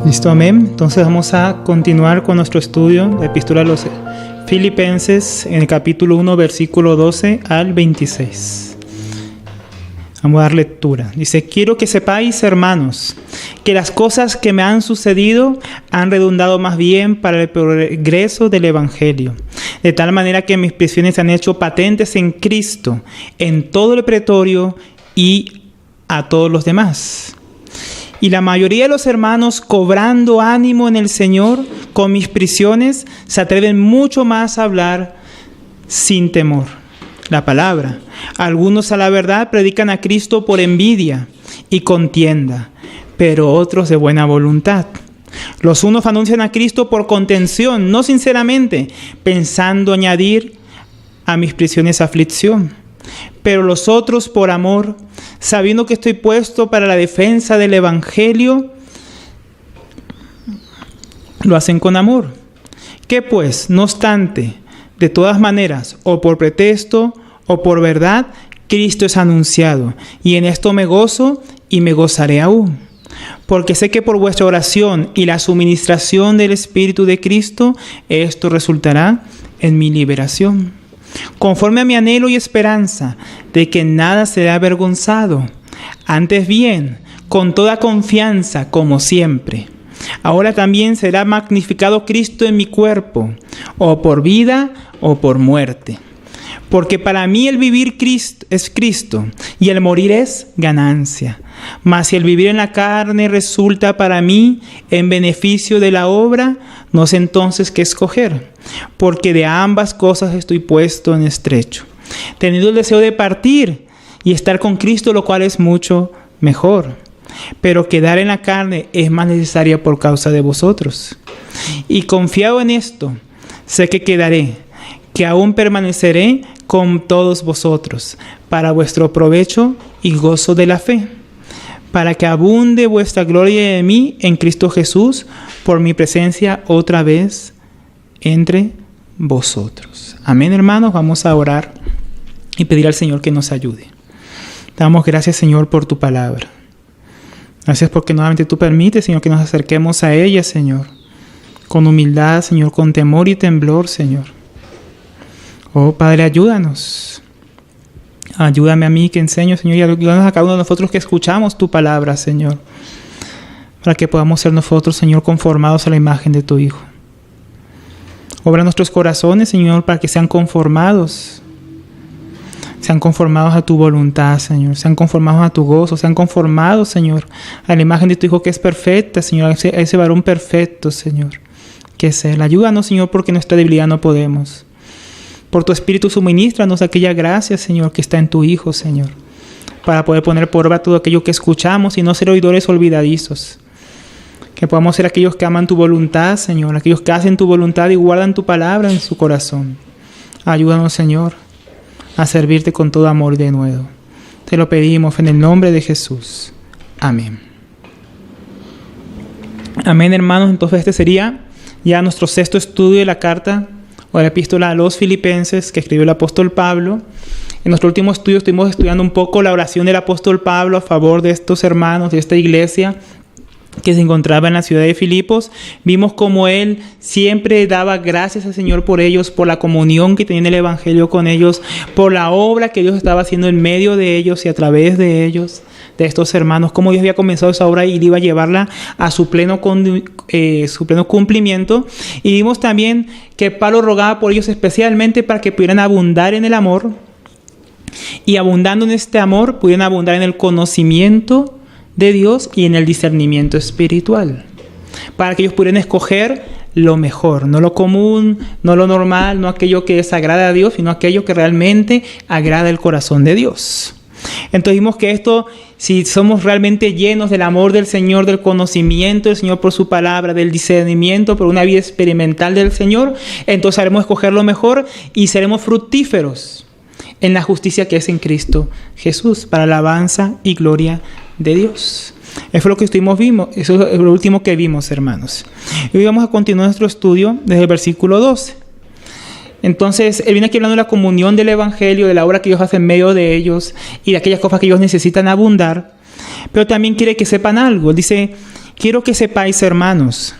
Listo, amén. Entonces vamos a continuar con nuestro estudio de Epístola a los Filipenses en el capítulo 1, versículo 12 al 26. Vamos a dar lectura. Dice: quiero que sepáis, hermanos, que las cosas que me han sucedido han redundado más bien para el progreso del Evangelio, de tal manera que mis prisiones se han hecho patentes en Cristo, en todo el pretorio y a todos los demás. Y la mayoría de los hermanos, cobrando ánimo en el Señor con mis prisiones, se atreven mucho más a hablar sin temor la palabra. Algunos, a la verdad, predican a Cristo por envidia y contienda, pero otros de buena voluntad. Los unos anuncian a Cristo por contención, no sinceramente, pensando añadir a mis prisiones aflicción. Pero los otros por amor, sabiendo que estoy puesto para la defensa del Evangelio, lo hacen con amor. ¿Qué pues? No obstante, de todas maneras, o por pretexto o por verdad, Cristo es anunciado, y en esto me gozo y me gozaré aún. Porque sé que por vuestra oración y la suministración del Espíritu de Cristo, esto resultará en mi liberación. Conforme a mi anhelo y esperanza de que nada será avergonzado, antes bien, con toda confianza, como siempre. Ahora también será magnificado Cristo en mi cuerpo, o por vida o por muerte. Porque para mí el vivir es Cristo, y el morir es ganancia. Mas si el vivir en la carne resulta para mí en beneficio de la obra, no sé entonces qué escoger, porque de ambas cosas estoy puesto en estrecho, teniendo el deseo de partir y estar con Cristo, lo cual es mucho mejor. Pero quedar en la carne es más necesaria por causa de vosotros. Y confiado en esto, sé que quedaré, que aún permaneceré con todos vosotros, para vuestro provecho y gozo de la fe, para que abunde vuestra gloria de mí en Cristo Jesús, por mi presencia otra vez entre vosotros. Amén, hermanos. Vamos a orar y pedir al Señor que nos ayude. Te damos gracias, Señor, por tu palabra. Gracias porque nuevamente tú permites, Señor, que nos acerquemos a ella, Señor, con humildad, Señor, con temor y temblor, Señor. Oh, Padre, ayúdanos. Ayúdame a mí que enseño, Señor, y ayúdanos a cada uno de nosotros que escuchamos tu palabra, Señor, para que podamos ser nosotros, Señor, conformados a la imagen de tu Hijo. Obra nuestros corazones, Señor, para que sean conformados a tu voluntad, Señor, sean conformados a tu gozo, sean conformados, Señor, a la imagen de tu Hijo que es perfecta, Señor, a ese varón perfecto, Señor, que es Él. Ayúdanos, Señor, porque nuestra debilidad no podemos. Por tu Espíritu suminístranos aquella gracia, Señor, que está en tu Hijo, Señor, para poder poner por obra todo aquello que escuchamos y no ser oidores olvidadizos. Que podamos ser aquellos que aman tu voluntad, Señor, aquellos que hacen tu voluntad y guardan tu palabra en su corazón. Ayúdanos, Señor, a servirte con todo amor de nuevo. Te lo pedimos en el nombre de Jesús. Amén. Amén, hermanos. Entonces este sería ya nuestro sexto estudio de la carta o la epístola a los Filipenses que escribió el apóstol Pablo. En nuestro último estudio estuvimos estudiando un poco la oración del apóstol Pablo a favor de estos hermanos, de esta iglesia que se encontraba en la ciudad de Filipos. Vimos cómo él siempre daba gracias al Señor por ellos, por la comunión que tenía en el Evangelio con ellos, por la obra que Dios estaba haciendo en medio de ellos y a través de ellos, de estos hermanos, cómo Dios había comenzado esa obra y iba a llevarla a su pleno cumplimiento. Y vimos también que Pablo rogaba por ellos especialmente para que pudieran abundar en el amor, y abundando en este amor pudieran abundar en el conocimiento de Dios y en el discernimiento espiritual, para que ellos pudieran escoger lo mejor, no lo común, no lo normal, no aquello que desagrada a Dios, sino aquello que realmente agrada el corazón de Dios. Entonces vimos que esto, si somos realmente llenos del amor del Señor, del conocimiento del Señor por su palabra, del discernimiento por una vida experimental del Señor, entonces sabremos escoger lo mejor y seremos fructíferos en la justicia que es en Cristo Jesús, para alabanza y gloria de Dios. Eso es lo que eso es lo último que vimos, hermanos. Y hoy vamos a continuar nuestro estudio desde el versículo 12. Entonces, él viene aquí hablando de la comunión del Evangelio, de la obra que Dios hace en medio de ellos y de aquellas cosas que ellos necesitan abundar. Pero también quiere que sepan algo. Él dice quiero que sepáis, hermanos,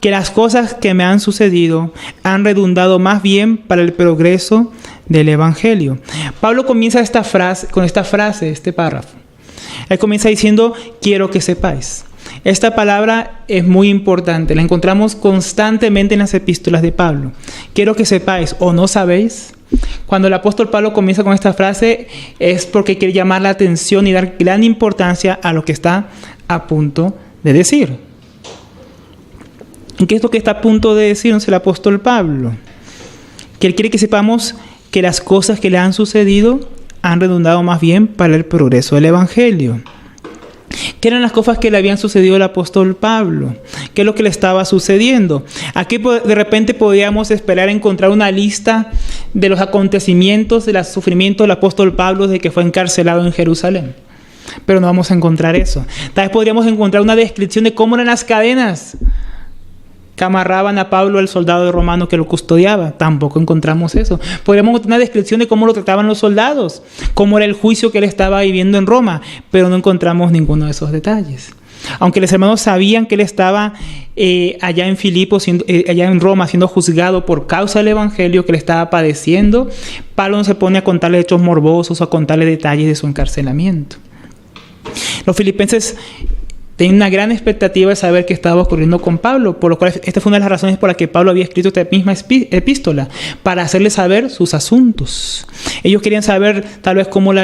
que las cosas que me han sucedido han redundado más bien para el progreso del Evangelio. Pablo comienza con esta frase, este párrafo. Él comienza diciendo, quiero que sepáis. Esta palabra es muy importante, la encontramos constantemente en las epístolas de Pablo. Quiero que sepáis o no sabéis. Cuando el apóstol Pablo comienza con esta frase es porque quiere llamar la atención y dar gran importancia a lo que está a punto de decir. ¿Qué es lo que está a punto de decirnos el apóstol Pablo? Que él quiere que sepamos que las cosas que le han sucedido han redundado más bien para el progreso del Evangelio. ¿Qué eran las cosas que le habían sucedido al apóstol Pablo? ¿Qué es lo que le estaba sucediendo? Aquí de repente podíamos esperar encontrar una lista de los acontecimientos, de los sufrimientos del apóstol Pablo desde que fue encarcelado en Jerusalén. Pero no vamos a encontrar eso. Tal vez podríamos encontrar una descripción de cómo eran las cadenas que amarraban a Pablo al soldado romano que lo custodiaba. Tampoco encontramos eso. Podríamos encontrar una descripción de cómo lo trataban los soldados, cómo era el juicio que él estaba viviendo en Roma, pero no encontramos ninguno de esos detalles. Aunque los hermanos sabían que él estaba allá en Filipos, allá en Roma, siendo juzgado por causa del Evangelio, que él estaba padeciendo, Pablo no se pone a contarle hechos morbosos o a contarle detalles de su encarcelamiento. Los filipenses tenía una gran expectativa de saber qué estaba ocurriendo con Pablo, por lo cual esta fue una de las razones por las que Pablo había escrito esta misma epístola, para hacerle saber sus asuntos. Ellos querían saber tal vez cómo le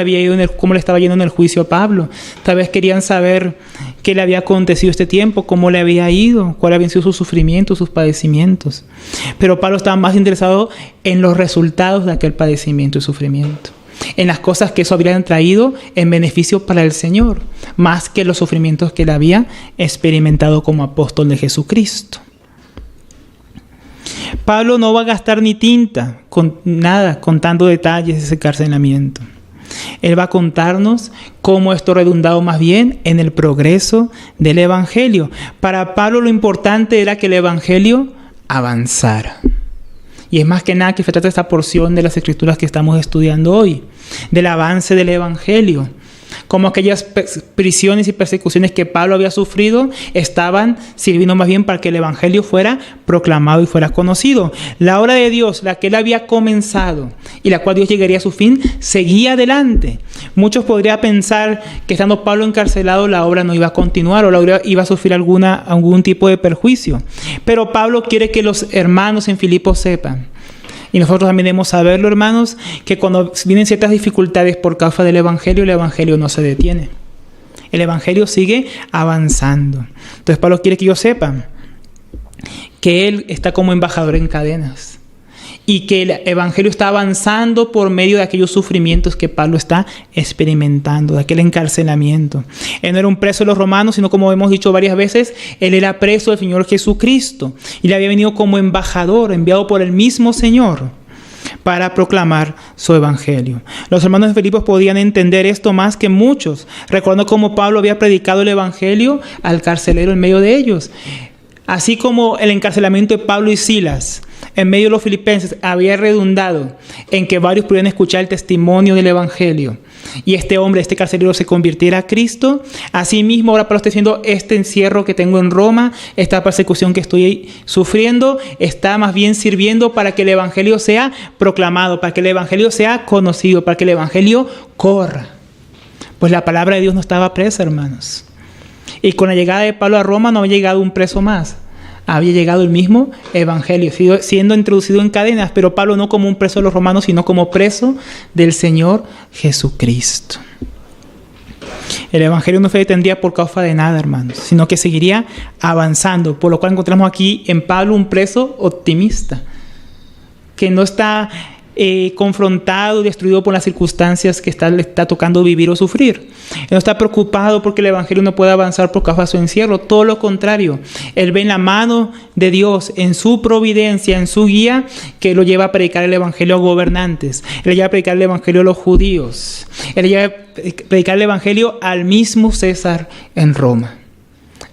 estaba yendo en el juicio a Pablo, tal vez querían saber qué le había acontecido este tiempo, cómo le había ido, cuáles habían sido sus sufrimientos, sus padecimientos. Pero Pablo estaba más interesado en los resultados de aquel padecimiento y sufrimiento, en las cosas que eso habrían traído en beneficio para el Señor, más que los sufrimientos que él había experimentado como apóstol de Jesucristo. Pablo no va a gastar ni tinta con nada contando detalles de ese encarcelamiento. Él va a contarnos cómo esto ha redundado más bien en el progreso del Evangelio. Para Pablo lo importante era que el Evangelio avanzara. Y es más que nada que se trata de esta porción de las Escrituras que estamos estudiando hoy, del avance del Evangelio. Como aquellas prisiones y persecuciones que Pablo había sufrido estaban sirviendo más bien para que el Evangelio fuera proclamado y fuera conocido. La obra de Dios, la que él había comenzado y la cual Dios llegaría a su fin, seguía adelante. Muchos podrían pensar que estando Pablo encarcelado la obra no iba a continuar o la obra iba a sufrir algún tipo de perjuicio. Pero Pablo quiere que los hermanos en Filipos sepan, y nosotros también debemos saberlo, hermanos, que cuando vienen ciertas dificultades por causa del Evangelio, el Evangelio no se detiene. El Evangelio sigue avanzando. Entonces Pablo quiere que ellos sepan que él está como embajador en cadenas y que el Evangelio está avanzando por medio de aquellos sufrimientos que Pablo está experimentando, de aquel encarcelamiento. Él no era un preso de los romanos, sino, como hemos dicho varias veces, él era preso del Señor Jesucristo y le había venido como embajador, enviado por el mismo Señor para proclamar su Evangelio. Los hermanos de Filipos podían entender esto más que muchos, recordando cómo Pablo había predicado el Evangelio al carcelero en medio de ellos. Así como el encarcelamiento de Pablo y Silas en medio de los filipenses había redundado en que varios pudieran escuchar el testimonio del Evangelio y este carcelero se convirtiera a Cristo, asimismo ahora Pablo está diciendo, este encierro que tengo en Roma, esta persecución que estoy sufriendo, está más bien sirviendo para que el Evangelio sea proclamado, para que el Evangelio sea conocido, para que el Evangelio corra. Pues la palabra de Dios no estaba presa, hermanos. Y con la llegada de Pablo a Roma no había llegado un preso más. Había llegado el mismo Evangelio, siendo introducido en cadenas, pero Pablo no como un preso de los romanos, sino como preso del Señor Jesucristo. El Evangelio no se detendría por causa de nada, hermanos, sino que seguiría avanzando, por lo cual encontramos aquí en Pablo un preso optimista, que no está confrontado y destruido por las circunstancias que le está tocando vivir o sufrir. Él no está preocupado porque el Evangelio no pueda avanzar por causa de su encierro. Todo lo contrario. Él ve en la mano de Dios, en su providencia, en su guía, que lo lleva a predicar el Evangelio a gobernantes. Él lleva a predicar el Evangelio a los judíos. Él lleva a predicar el Evangelio al mismo César en Roma,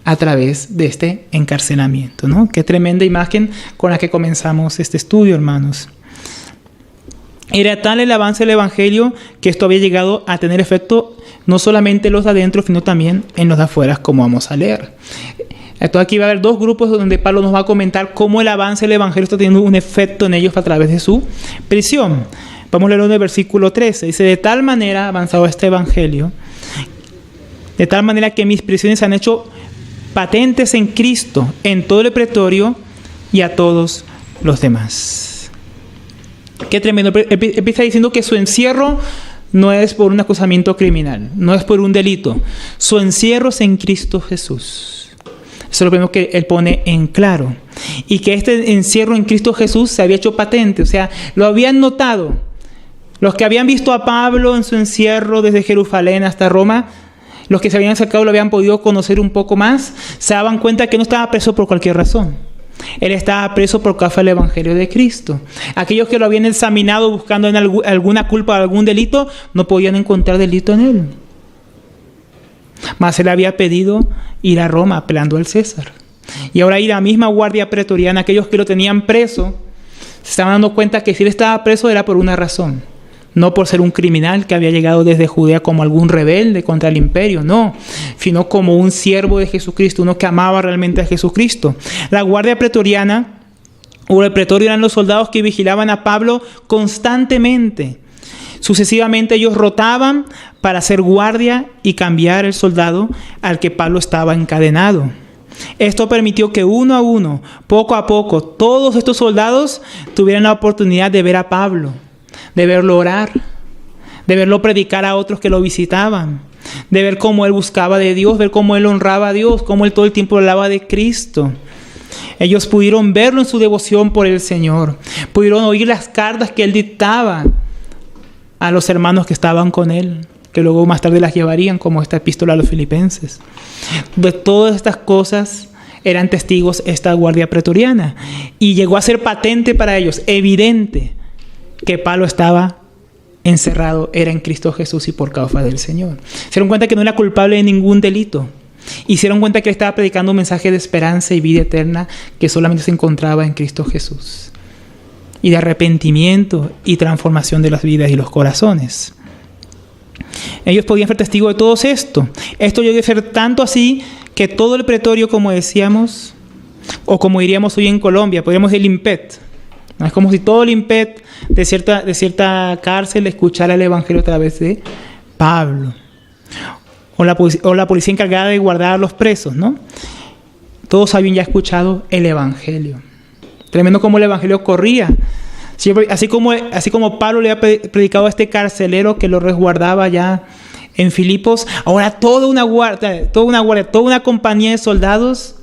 a través de este encarcelamiento, ¿no? Qué tremenda imagen con la que comenzamos este estudio, hermanos. Era tal el avance del Evangelio que esto había llegado a tener efecto no solamente en los de adentro, sino también en los de afuera, como vamos a leer. Entonces aquí va a haber dos grupos donde Pablo nos va a comentar cómo el avance del evangelio está teniendo un efecto en ellos a través de su prisión. Vamos a leer en el versículo 13. Dice: de tal manera ha avanzado este evangelio, de tal manera que mis prisiones se han hecho patentes en Cristo, en todo el pretorio y a todos los demás. Qué tremendo. Empieza diciendo que su encierro no es por un acusamiento criminal, no es por un delito. Su encierro es en Cristo Jesús. Eso es lo primero que él pone en claro. Y que este encierro en Cristo Jesús se había hecho patente, o sea, lo habían notado. Los que habían visto a Pablo en su encierro desde Jerusalén hasta Roma, los que se habían acercado lo habían podido conocer un poco más, se daban cuenta que no estaba preso por cualquier razón. Él estaba preso por causa del evangelio de Cristo. Aquellos que lo habían examinado buscando en alguna culpa o algún delito, no podían encontrar delito en él. Mas él había pedido ir a Roma apelando al César. Y ahora la misma guardia pretoriana, aquellos que lo tenían preso, se estaban dando cuenta que si él estaba preso era por una razón. No por ser un criminal que había llegado desde Judea como algún rebelde contra el imperio, no, sino como un siervo de Jesucristo, uno que amaba realmente a Jesucristo. La guardia pretoriana o el pretorio eran los soldados que vigilaban a Pablo constantemente. Sucesivamente ellos rotaban para hacer guardia y cambiar el soldado al que Pablo estaba encadenado. Esto permitió que uno a uno, poco a poco, todos estos soldados tuvieran la oportunidad de ver a Pablo, de verlo orar, de verlo predicar a otros que lo visitaban, de ver cómo él buscaba de Dios, ver cómo él honraba a Dios, cómo él todo el tiempo hablaba de Cristo. Ellos pudieron verlo en su devoción por el Señor, pudieron oír las cartas que él dictaba a los hermanos que estaban con él, que luego más tarde las llevarían, como esta epístola a los Filipenses. De todas estas cosas eran testigos esta guardia pretoriana, y llegó a ser patente para ellos, evidente, que Pablo estaba encerrado, era en Cristo Jesús y por causa del Señor. Se dieron cuenta que no era culpable de ningún delito. Y se dieron cuenta que él estaba predicando un mensaje de esperanza y vida eterna que solamente se encontraba en Cristo Jesús. Y de arrepentimiento y transformación de las vidas y los corazones. Ellos podían ser testigos de todo esto. Esto llegó a ser tanto así que todo el pretorio, como decíamos, o como diríamos hoy en Colombia, podríamos decir el IMPET. ¿No? Es como si todo el IMPET de cierta cárcel escuchara el evangelio a través de Pablo. O la policía encargada de guardar a los presos, ¿no? Todos habían ya escuchado el evangelio. Tremendo como el evangelio corría. Así como Pablo le había predicado a este carcelero que lo resguardaba ya en Filipos, ahora toda una compañía de soldados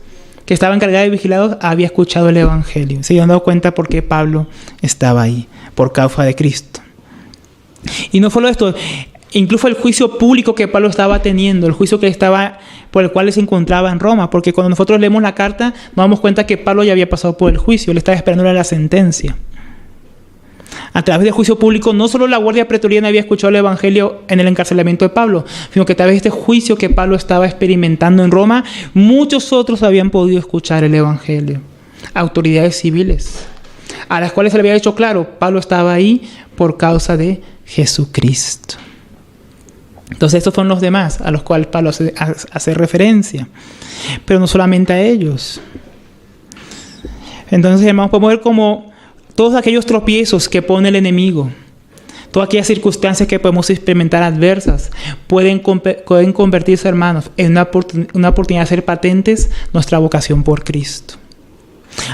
que estaba encargada de vigilados había escuchado el evangelio. Se habían dado cuenta por qué Pablo estaba ahí, por causa de Cristo. Y no solo esto, incluso el juicio público que Pablo estaba teniendo, el juicio por el cual él se encontraba en Roma, porque cuando nosotros leemos la carta nos damos cuenta que Pablo ya había pasado por el juicio, él estaba esperando la sentencia. A través del juicio público, no solo la guardia pretoriana había escuchado el evangelio en el encarcelamiento de Pablo, sino que a través de este juicio que Pablo estaba experimentando en Roma, muchos otros habían podido escuchar el evangelio. Autoridades civiles, a las cuales se le había dicho claro, Pablo estaba ahí por causa de Jesucristo. Entonces estos son los demás a los cuales Pablo hace referencia, pero no solamente a ellos. Entonces, hermanos, podemos ver cómo todos aquellos tropiezos que pone el enemigo, todas aquellas circunstancias que podemos experimentar adversas, pueden convertirse, hermanos, en una oportunidad de hacer patentes nuestra vocación por Cristo.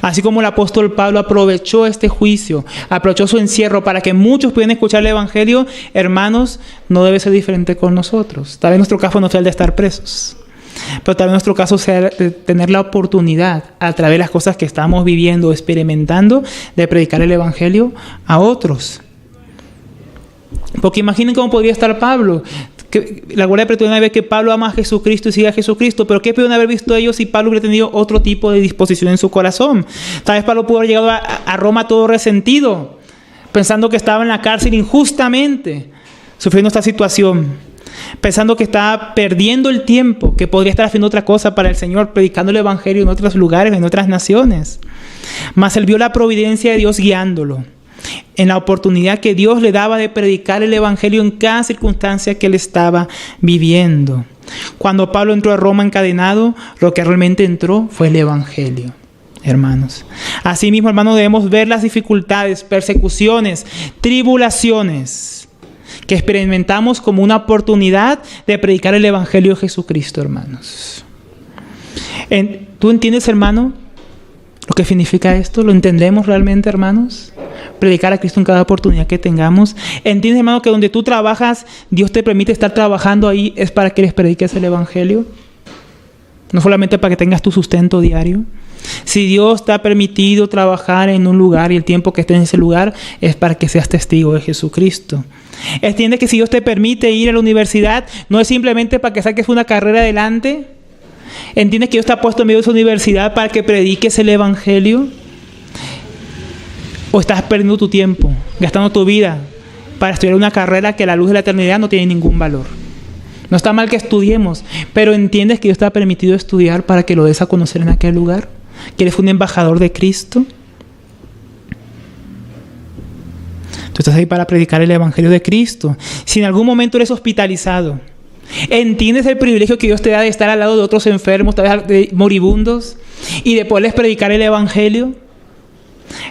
Así como el apóstol Pablo aprovechó este juicio, aprovechó su encierro para que muchos pudieran escuchar el evangelio, hermanos, no debe ser diferente con nosotros. Tal vez nuestro caso no sea el de estar presos, pero tal vez nuestro caso sea de tener la oportunidad, a través de las cosas que estamos viviendo o experimentando, de predicar el evangelio a otros. Porque imaginen cómo podría estar Pablo. Que la guardia pretoriana ve que Pablo ama a Jesucristo y sigue a Jesucristo, pero ¿qué pudieron haber visto ellos si Pablo hubiera tenido otro tipo de disposición en su corazón? Tal vez Pablo pudo haber llegado a Roma todo resentido, pensando que estaba en la cárcel injustamente, sufriendo esta situación, pensando que estaba perdiendo el tiempo, que podría estar haciendo otra cosa para el Señor, predicando el evangelio en otros lugares, en otras naciones. Mas él vio la providencia de Dios guiándolo. en la oportunidad que Dios le daba de predicar el evangelio en cada circunstancia que él estaba viviendo. Cuando Pablo entró a Roma encadenado, lo que realmente entró fue el evangelio, hermanos. Asimismo, hermanos, debemos ver las dificultades, persecuciones, tribulaciones que experimentamos como una oportunidad de predicar el evangelio de Jesucristo, hermanos. ¿Tú entiendes, hermano, lo que significa esto? ¿Lo entendemos realmente, hermanos? Predicar a Cristo en cada oportunidad que tengamos. ¿Entiendes, hermano, que donde tú trabajas, Dios te permite estar trabajando ahí es para que les prediques el evangelio? No solamente para que tengas tu sustento diario. Si Dios te ha permitido trabajar en un lugar y el tiempo que estés en ese lugar es para que seas testigo de Jesucristo. ¿Entiendes que si Dios te permite ir a la universidad no es simplemente para que saques una carrera adelante? ¿Entiendes que Dios te ha puesto en medio de esa universidad para que prediques el evangelio? ¿O estás perdiendo tu tiempo, gastando tu vida para estudiar una carrera que a la luz de la eternidad no tiene ningún valor? No está mal que estudiemos, pero ¿entiendes que Dios te ha permitido estudiar para que lo des a conocer en aquel lugar? ¿Que eres un embajador de Cristo? Tú estás ahí para predicar el evangelio de Cristo. Si en algún momento eres hospitalizado, ¿entiendes el privilegio que Dios te da de estar al lado de otros enfermos, de moribundos, y de poderles predicar el evangelio?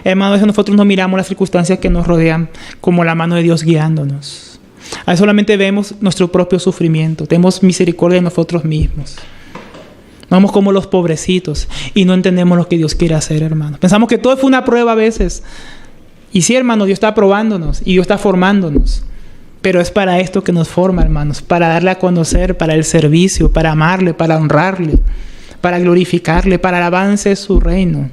Hermanos, a veces nosotros no miramos las circunstancias que nos rodean como la mano de Dios guiándonos. A veces solamente vemos nuestro propio sufrimiento, tenemos misericordia de nosotros mismos. Vamos como los pobrecitos y no entendemos lo que Dios quiere hacer, hermanos. Pensamos que todo fue una prueba a veces. Y sí, hermanos, Dios está probándonos y Dios está formándonos. Pero es para esto que nos forma, hermanos, para darle a conocer, para el servicio, para amarle, para honrarle, para glorificarle, para el avance de su reino.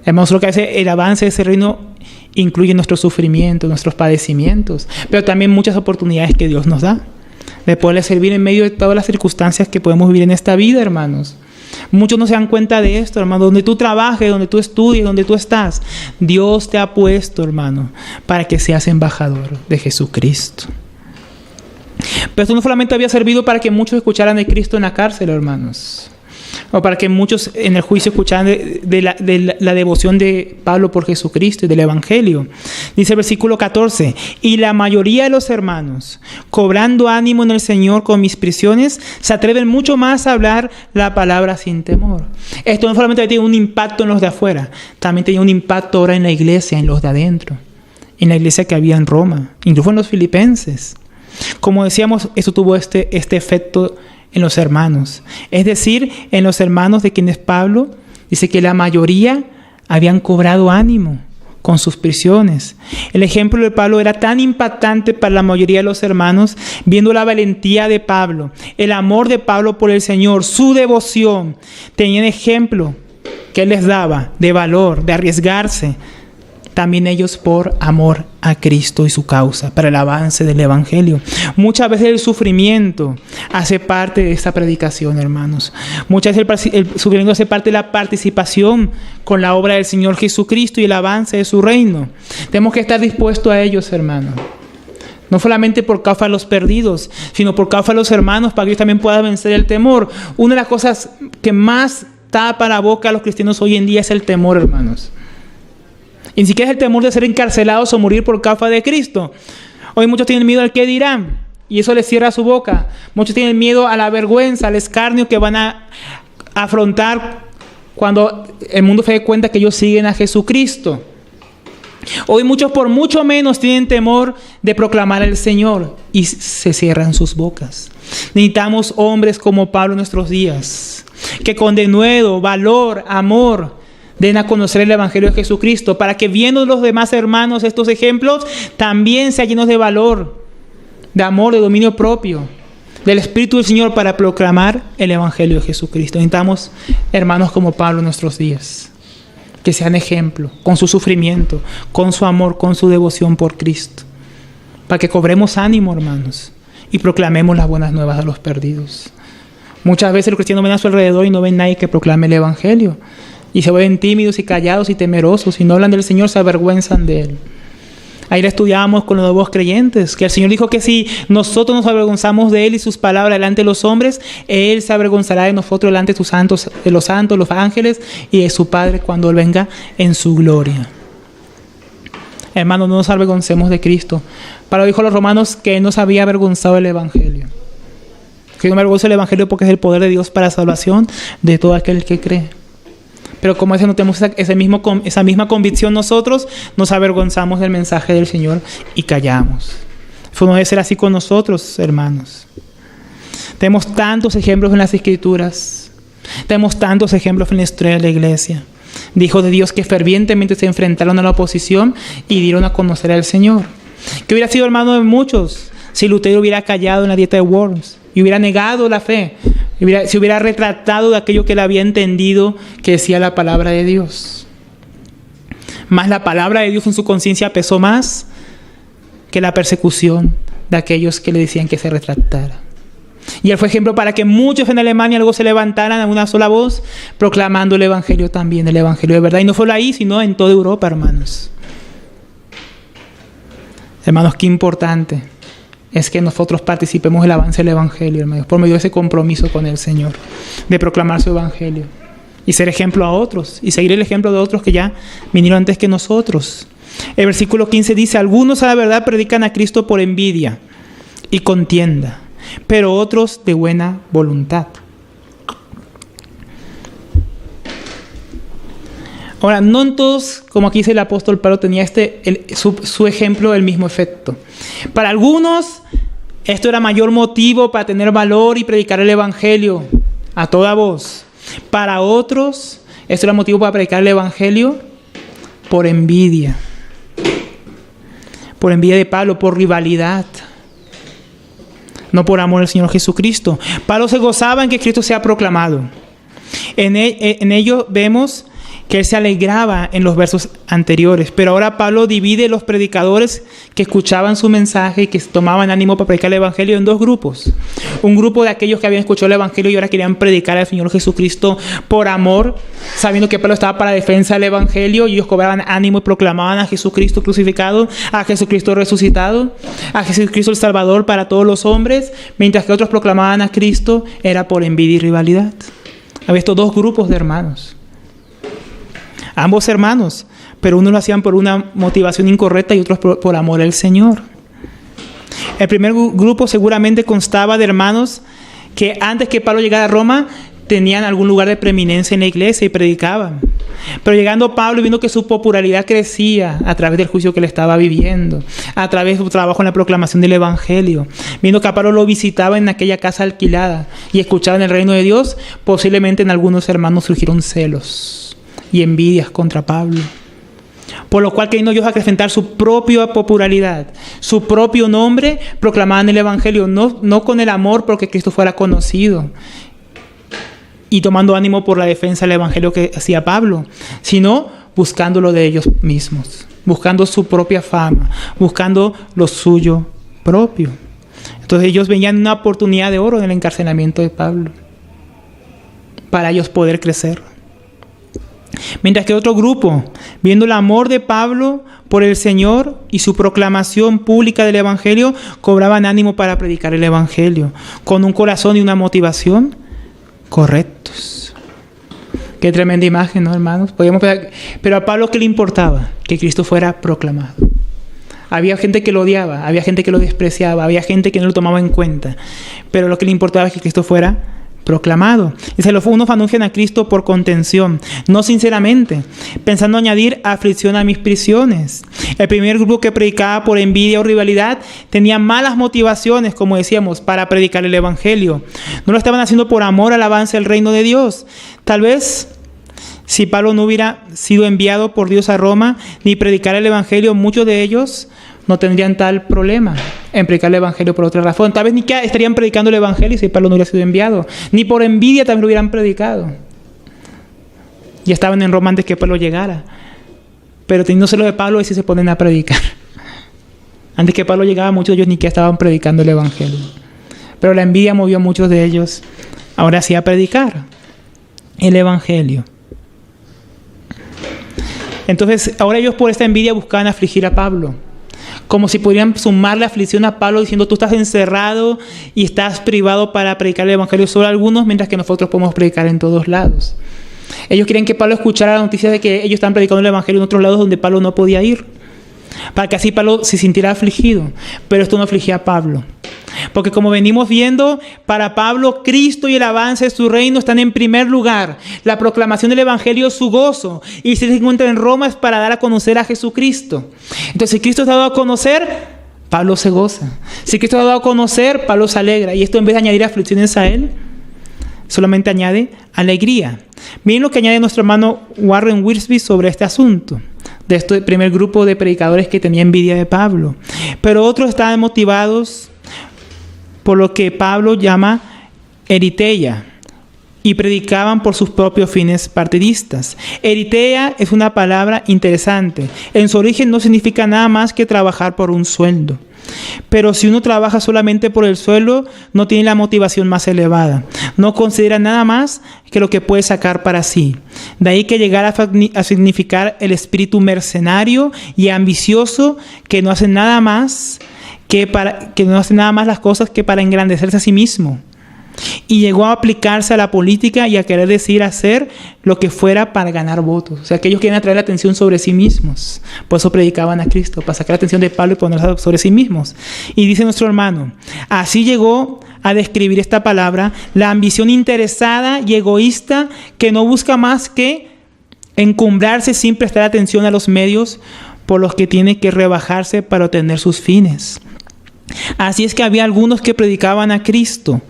Hermanos, lo que hace el avance de ese reino incluye nuestros sufrimientos, nuestros padecimientos, pero también muchas oportunidades que Dios nos da de poderle servir en medio de todas las circunstancias que podemos vivir en esta vida, hermanos. Muchos no se dan cuenta de esto, hermano. Donde tú trabajes, donde tú estudies, donde tú estás, Dios te ha puesto, hermano, para que seas embajador de Jesucristo. Pero esto no solamente había servido para que muchos escucharan de Cristo en la cárcel, hermanos, o para que muchos en el juicio escucharan de la devoción de Pablo por Jesucristo y del Evangelio. Dice el versículo 14: y la mayoría de los hermanos, cobrando ánimo en el Señor con mis prisiones, se atreven mucho más a hablar la palabra sin temor. Esto no solamente tiene un impacto en los de afuera, también tenía un impacto ahora en la iglesia, en los de adentro, en la iglesia que había en Roma, incluso en los filipenses. Como decíamos, esto tuvo este efecto en los hermanos, es decir, en los hermanos de quienes Pablo dice que la mayoría habían cobrado ánimo con sus prisiones. El ejemplo de Pablo era tan impactante para la mayoría de los hermanos, viendo la valentía de Pablo, el amor de Pablo por el Señor, su devoción. Tenían ejemplo que él les daba de valor, de arriesgarse. También ellos por amor a Cristo y su causa, para el avance del Evangelio. Muchas veces el sufrimiento hace parte de esta predicación, hermanos. Muchas veces el sufrimiento hace parte de la participación con la obra del Señor Jesucristo y el avance de su reino. Tenemos que estar dispuestos a ellos, hermanos. No solamente por causa de los perdidos, sino por causa de los hermanos, para que ellos también puedan vencer el temor. Una de las cosas que más tapa la boca a los cristianos hoy en día es el temor, hermanos. Y ni siquiera es el temor de ser encarcelados o morir por causa de Cristo. Hoy muchos tienen miedo al qué dirán, y eso les cierra su boca. Muchos tienen miedo a la vergüenza, al escarnio que van a afrontar cuando el mundo se dé cuenta que ellos siguen a Jesucristo. Hoy muchos por mucho menos tienen temor de proclamar al Señor y se cierran sus bocas. Necesitamos hombres como Pablo en nuestros días, que con denuedo, valor, amor, den a conocer el Evangelio de Jesucristo, para que viendo los demás hermanos estos ejemplos, también sean llenos de valor, de amor, de dominio propio, del Espíritu del Señor, para proclamar el Evangelio de Jesucristo. Necesitamos hermanos como Pablo en nuestros días, que sean ejemplo, con su sufrimiento, con su amor, con su devoción por Cristo, para que cobremos ánimo, hermanos, y proclamemos las buenas nuevas a los perdidos. Muchas veces los cristianos ven a su alrededor y no ven nadie que proclame el Evangelio. Y se ven tímidos y callados y temerosos. Y no hablan del Señor, se avergüenzan de Él. Ayer estudiábamos con los nuevos creyentes que el Señor dijo que si nosotros nos avergonzamos de Él y sus palabras delante de los hombres, Él se avergonzará de nosotros delante de los santos, los ángeles y de su Padre cuando Él venga en su gloria. Hermanos, no nos avergoncemos de Cristo. Pablo dijo a los romanos que no se había avergonzado del Evangelio. Que no me avergonzo del Evangelio porque es el poder de Dios para la salvación de todo aquel que cree. Pero como no tenemos esa misma convicción nosotros, nos avergonzamos del mensaje del Señor y callamos. Eso no debe ser así con nosotros, hermanos. Tenemos tantos ejemplos en las Escrituras. Tenemos tantos ejemplos en la historia de la iglesia. De hijos de Dios que fervientemente se enfrentaron a la oposición y dieron a conocer al Señor. Que hubiera sido hermano de muchos si Lutero hubiera callado en la dieta de Worms y hubiera negado la fe. Se hubiera retratado de aquello que él había entendido que decía la palabra de Dios. Más la palabra de Dios en su conciencia pesó más que la persecución de aquellos que le decían que se retractara. Y él fue ejemplo para que muchos en Alemania luego se levantaran a una sola voz proclamando el Evangelio también, el Evangelio de verdad. Y no solo ahí, sino en toda Europa, hermanos. Hermanos, qué importante es que nosotros participemos del avance del Evangelio, hermanos, por medio de ese compromiso con el Señor, de proclamar su Evangelio y ser ejemplo a otros y seguir el ejemplo de otros que ya vinieron antes que nosotros. El versículo 15 dice: algunos a la verdad predican a Cristo por envidia y contienda, pero otros de buena voluntad. Ahora, no en todos, como aquí dice el apóstol Pablo, tenía su ejemplo el mismo efecto. Para algunos, esto era mayor motivo para tener valor y predicar el Evangelio a toda voz. Para otros, esto era motivo para predicar el Evangelio por envidia. Por envidia de Pablo, por rivalidad. No por amor al Señor Jesucristo. Pablo se gozaba en que Cristo sea proclamado. En ello vemos que él se alegraba en los versos anteriores. Pero ahora Pablo divide los predicadores que escuchaban su mensaje y que tomaban ánimo para predicar el Evangelio en dos grupos. Un grupo de aquellos que habían escuchado el Evangelio y ahora querían predicar al Señor Jesucristo por amor, sabiendo que Pablo estaba para defensa del Evangelio, y ellos cobraban ánimo y proclamaban a Jesucristo crucificado, a Jesucristo resucitado, a Jesucristo el Salvador para todos los hombres, mientras que otros proclamaban a Cristo era por envidia y rivalidad. Había estos dos grupos de hermanos. Ambos hermanos, pero unos lo hacían por una motivación incorrecta y otros por amor al Señor. El primer grupo seguramente constaba de hermanos que antes que Pablo llegara a Roma tenían algún lugar de preeminencia en la iglesia y predicaban. Pero llegando Pablo y viendo que su popularidad crecía a través del juicio que él estaba viviendo, a través de su trabajo en la proclamación del Evangelio, viendo que a Pablo lo visitaba en aquella casa alquilada y escuchaba en el reino de Dios, posiblemente en algunos hermanos surgieron celos y envidias contra Pablo. Por lo cual, queriendo ellos acrecentar su propia popularidad, su propio nombre, proclamaban el Evangelio, no con el amor porque Cristo fuera conocido y tomando ánimo por la defensa del Evangelio que hacía Pablo, sino buscándolo de ellos mismos, buscando su propia fama, buscando lo suyo propio. Entonces ellos veían una oportunidad de oro en el encarcelamiento de Pablo para ellos poder crecer. Mientras que otro grupo, viendo el amor de Pablo por el Señor y su proclamación pública del Evangelio, cobraban ánimo para predicar el Evangelio, con un corazón y una motivación correctos. Qué tremenda imagen, ¿no, hermanos? Pero a Pablo, ¿qué le importaba? Que Cristo fuera proclamado. Había gente que lo odiaba, había gente que lo despreciaba, había gente que no lo tomaba en cuenta, pero lo que le importaba es que Cristo fuera proclamado. Dice, unos anuncian a Cristo por contención, no sinceramente, pensando añadir aflicción a mis prisiones. El primer grupo que predicaba por envidia o rivalidad tenía malas motivaciones, como decíamos, para predicar el Evangelio. No lo estaban haciendo por amor al avance del reino de Dios. Tal vez si Pablo no hubiera sido enviado por Dios a Roma ni predicar el Evangelio, muchos de ellos no tendrían tal problema en predicar el Evangelio por otra razón. Tal vez ni que estarían predicando el Evangelio si Pablo no hubiera sido enviado. Ni por envidia también lo hubieran predicado. Ya estaban en Roma antes que Pablo llegara. Pero teniéndoselo de Pablo, ahí sí se ponen a predicar. Antes que Pablo llegaba, muchos de ellos ni que estaban predicando el Evangelio. Pero la envidia movió a muchos de ellos ahora sí a predicar el Evangelio. Entonces, ahora ellos por esta envidia buscaban afligir a Pablo. Como si pudieran sumarle aflicción a Pablo diciendo, tú estás encerrado y estás privado para predicar el Evangelio solo a algunos, mientras que nosotros podemos predicar en todos lados. Ellos querían que Pablo escuchara la noticia de que ellos están predicando el Evangelio en otros lados donde Pablo no podía ir. para que así Pablo se sintiera afligido. Pero esto no afligía a Pablo. Porque como venimos viendo, para Pablo, Cristo y el avance de su reino están en primer lugar. La proclamación del Evangelio es su gozo. Y si se encuentra en Roma es para dar a conocer a Jesucristo. Entonces, si Cristo está dado a conocer, Pablo se goza. Si Cristo está dado a conocer, Pablo se alegra. Y esto, en vez de añadir aflicciones a él, solamente añade alegría. Miren lo que añade nuestro hermano Warren Wiersbe sobre este asunto, de este primer grupo de predicadores que tenía envidia de Pablo. Pero otros estaban motivados por lo que Pablo llama eriteia, y predicaban por sus propios fines partidistas. Eriteia es una palabra interesante. En su origen no significa nada más que trabajar por un sueldo. Pero si uno trabaja solamente por el sueldo, no tiene la motivación más elevada. No considera nada más que lo que puede sacar para sí. De ahí que llegar a significar el espíritu mercenario y ambicioso que no hace nada más las cosas que para engrandecerse a sí mismo. Y llegó a aplicarse a la política y a querer decir hacer lo que fuera para ganar votos. O sea, que ellos quieren atraer la atención sobre sí mismos. Por eso predicaban a Cristo, para sacar la atención de Pablo y ponerla sobre sí mismos. Y dice nuestro hermano, así llegó a describir esta palabra, la ambición interesada y egoísta que no busca más que encumbrarse sin prestar atención a los medios por los que tiene que rebajarse para obtener sus fines. Así es que había algunos que predicaban a Cristo,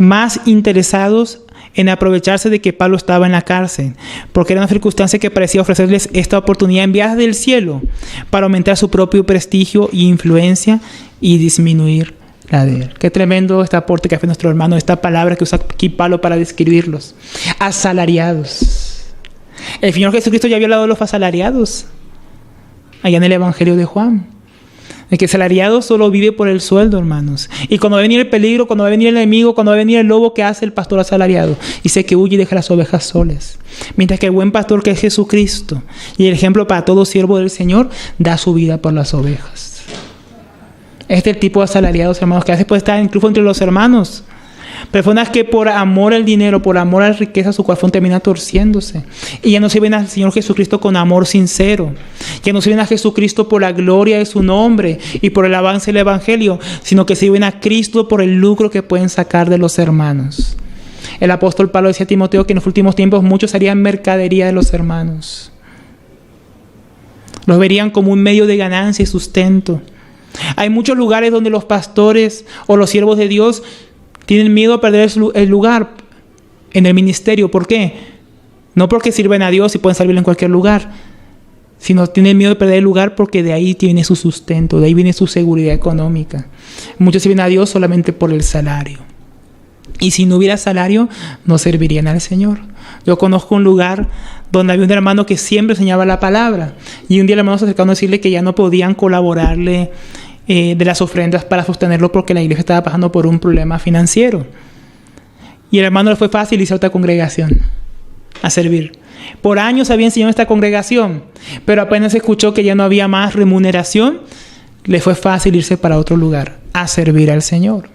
más interesados en aprovecharse de que Pablo estaba en la cárcel, porque era una circunstancia que parecía ofrecerles esta oportunidad enviada del cielo para aumentar su propio prestigio y influencia y disminuir la de él. Qué tremendo este aporte que hace nuestro hermano, esta palabra que usa aquí Pablo para describirlos. Asalariados. El Señor Jesucristo ya había hablado de los asalariados allá en el Evangelio de Juan. El que asalariado solo vive por el sueldo, hermanos. Y cuando va a venir el peligro, cuando va a venir el enemigo, cuando va a venir el lobo, ¿qué hace el pastor asalariado? Dice que huye y deja las ovejas solas. Mientras que el buen pastor, que es Jesucristo, y el ejemplo para todo siervo del Señor, da su vida por las ovejas. Este es el tipo de asalariados, hermanos, que a veces puede estar incluso entre los hermanos. Personas que por amor al dinero, por amor a la riqueza, su corazón termina torciéndose. Y ya no sirven al Señor Jesucristo con amor sincero. Ya no sirven a Jesucristo por la gloria de su nombre y por el avance del Evangelio, sino que sirven a Cristo por el lucro que pueden sacar de los hermanos. El apóstol Pablo decía a Timoteo que en los últimos tiempos muchos harían mercadería de los hermanos. Los verían como un medio de ganancia y sustento. Hay muchos lugares donde los pastores o los siervos de Dios tienen miedo a perder el lugar en el ministerio. ¿Por qué? No porque sirven a Dios y pueden servir en cualquier lugar, sino tienen miedo de perder el lugar porque de ahí viene su sustento, de ahí viene su seguridad económica. Muchos sirven a Dios solamente por el salario. Y si no hubiera salario, no servirían al Señor. Yo conozco un lugar donde había un hermano que siempre enseñaba la palabra. Y un día el hermano se acercó a decirle que ya no podían colaborarle de las ofrendas para sostenerlo porque la iglesia estaba pasando por un problema financiero. Y el hermano le fue fácil irse a otra congregación a servir. Por años había enseñado esta congregación, pero apenas escuchó que ya no había más remuneración, le fue fácil irse para otro lugar a servir al Señor.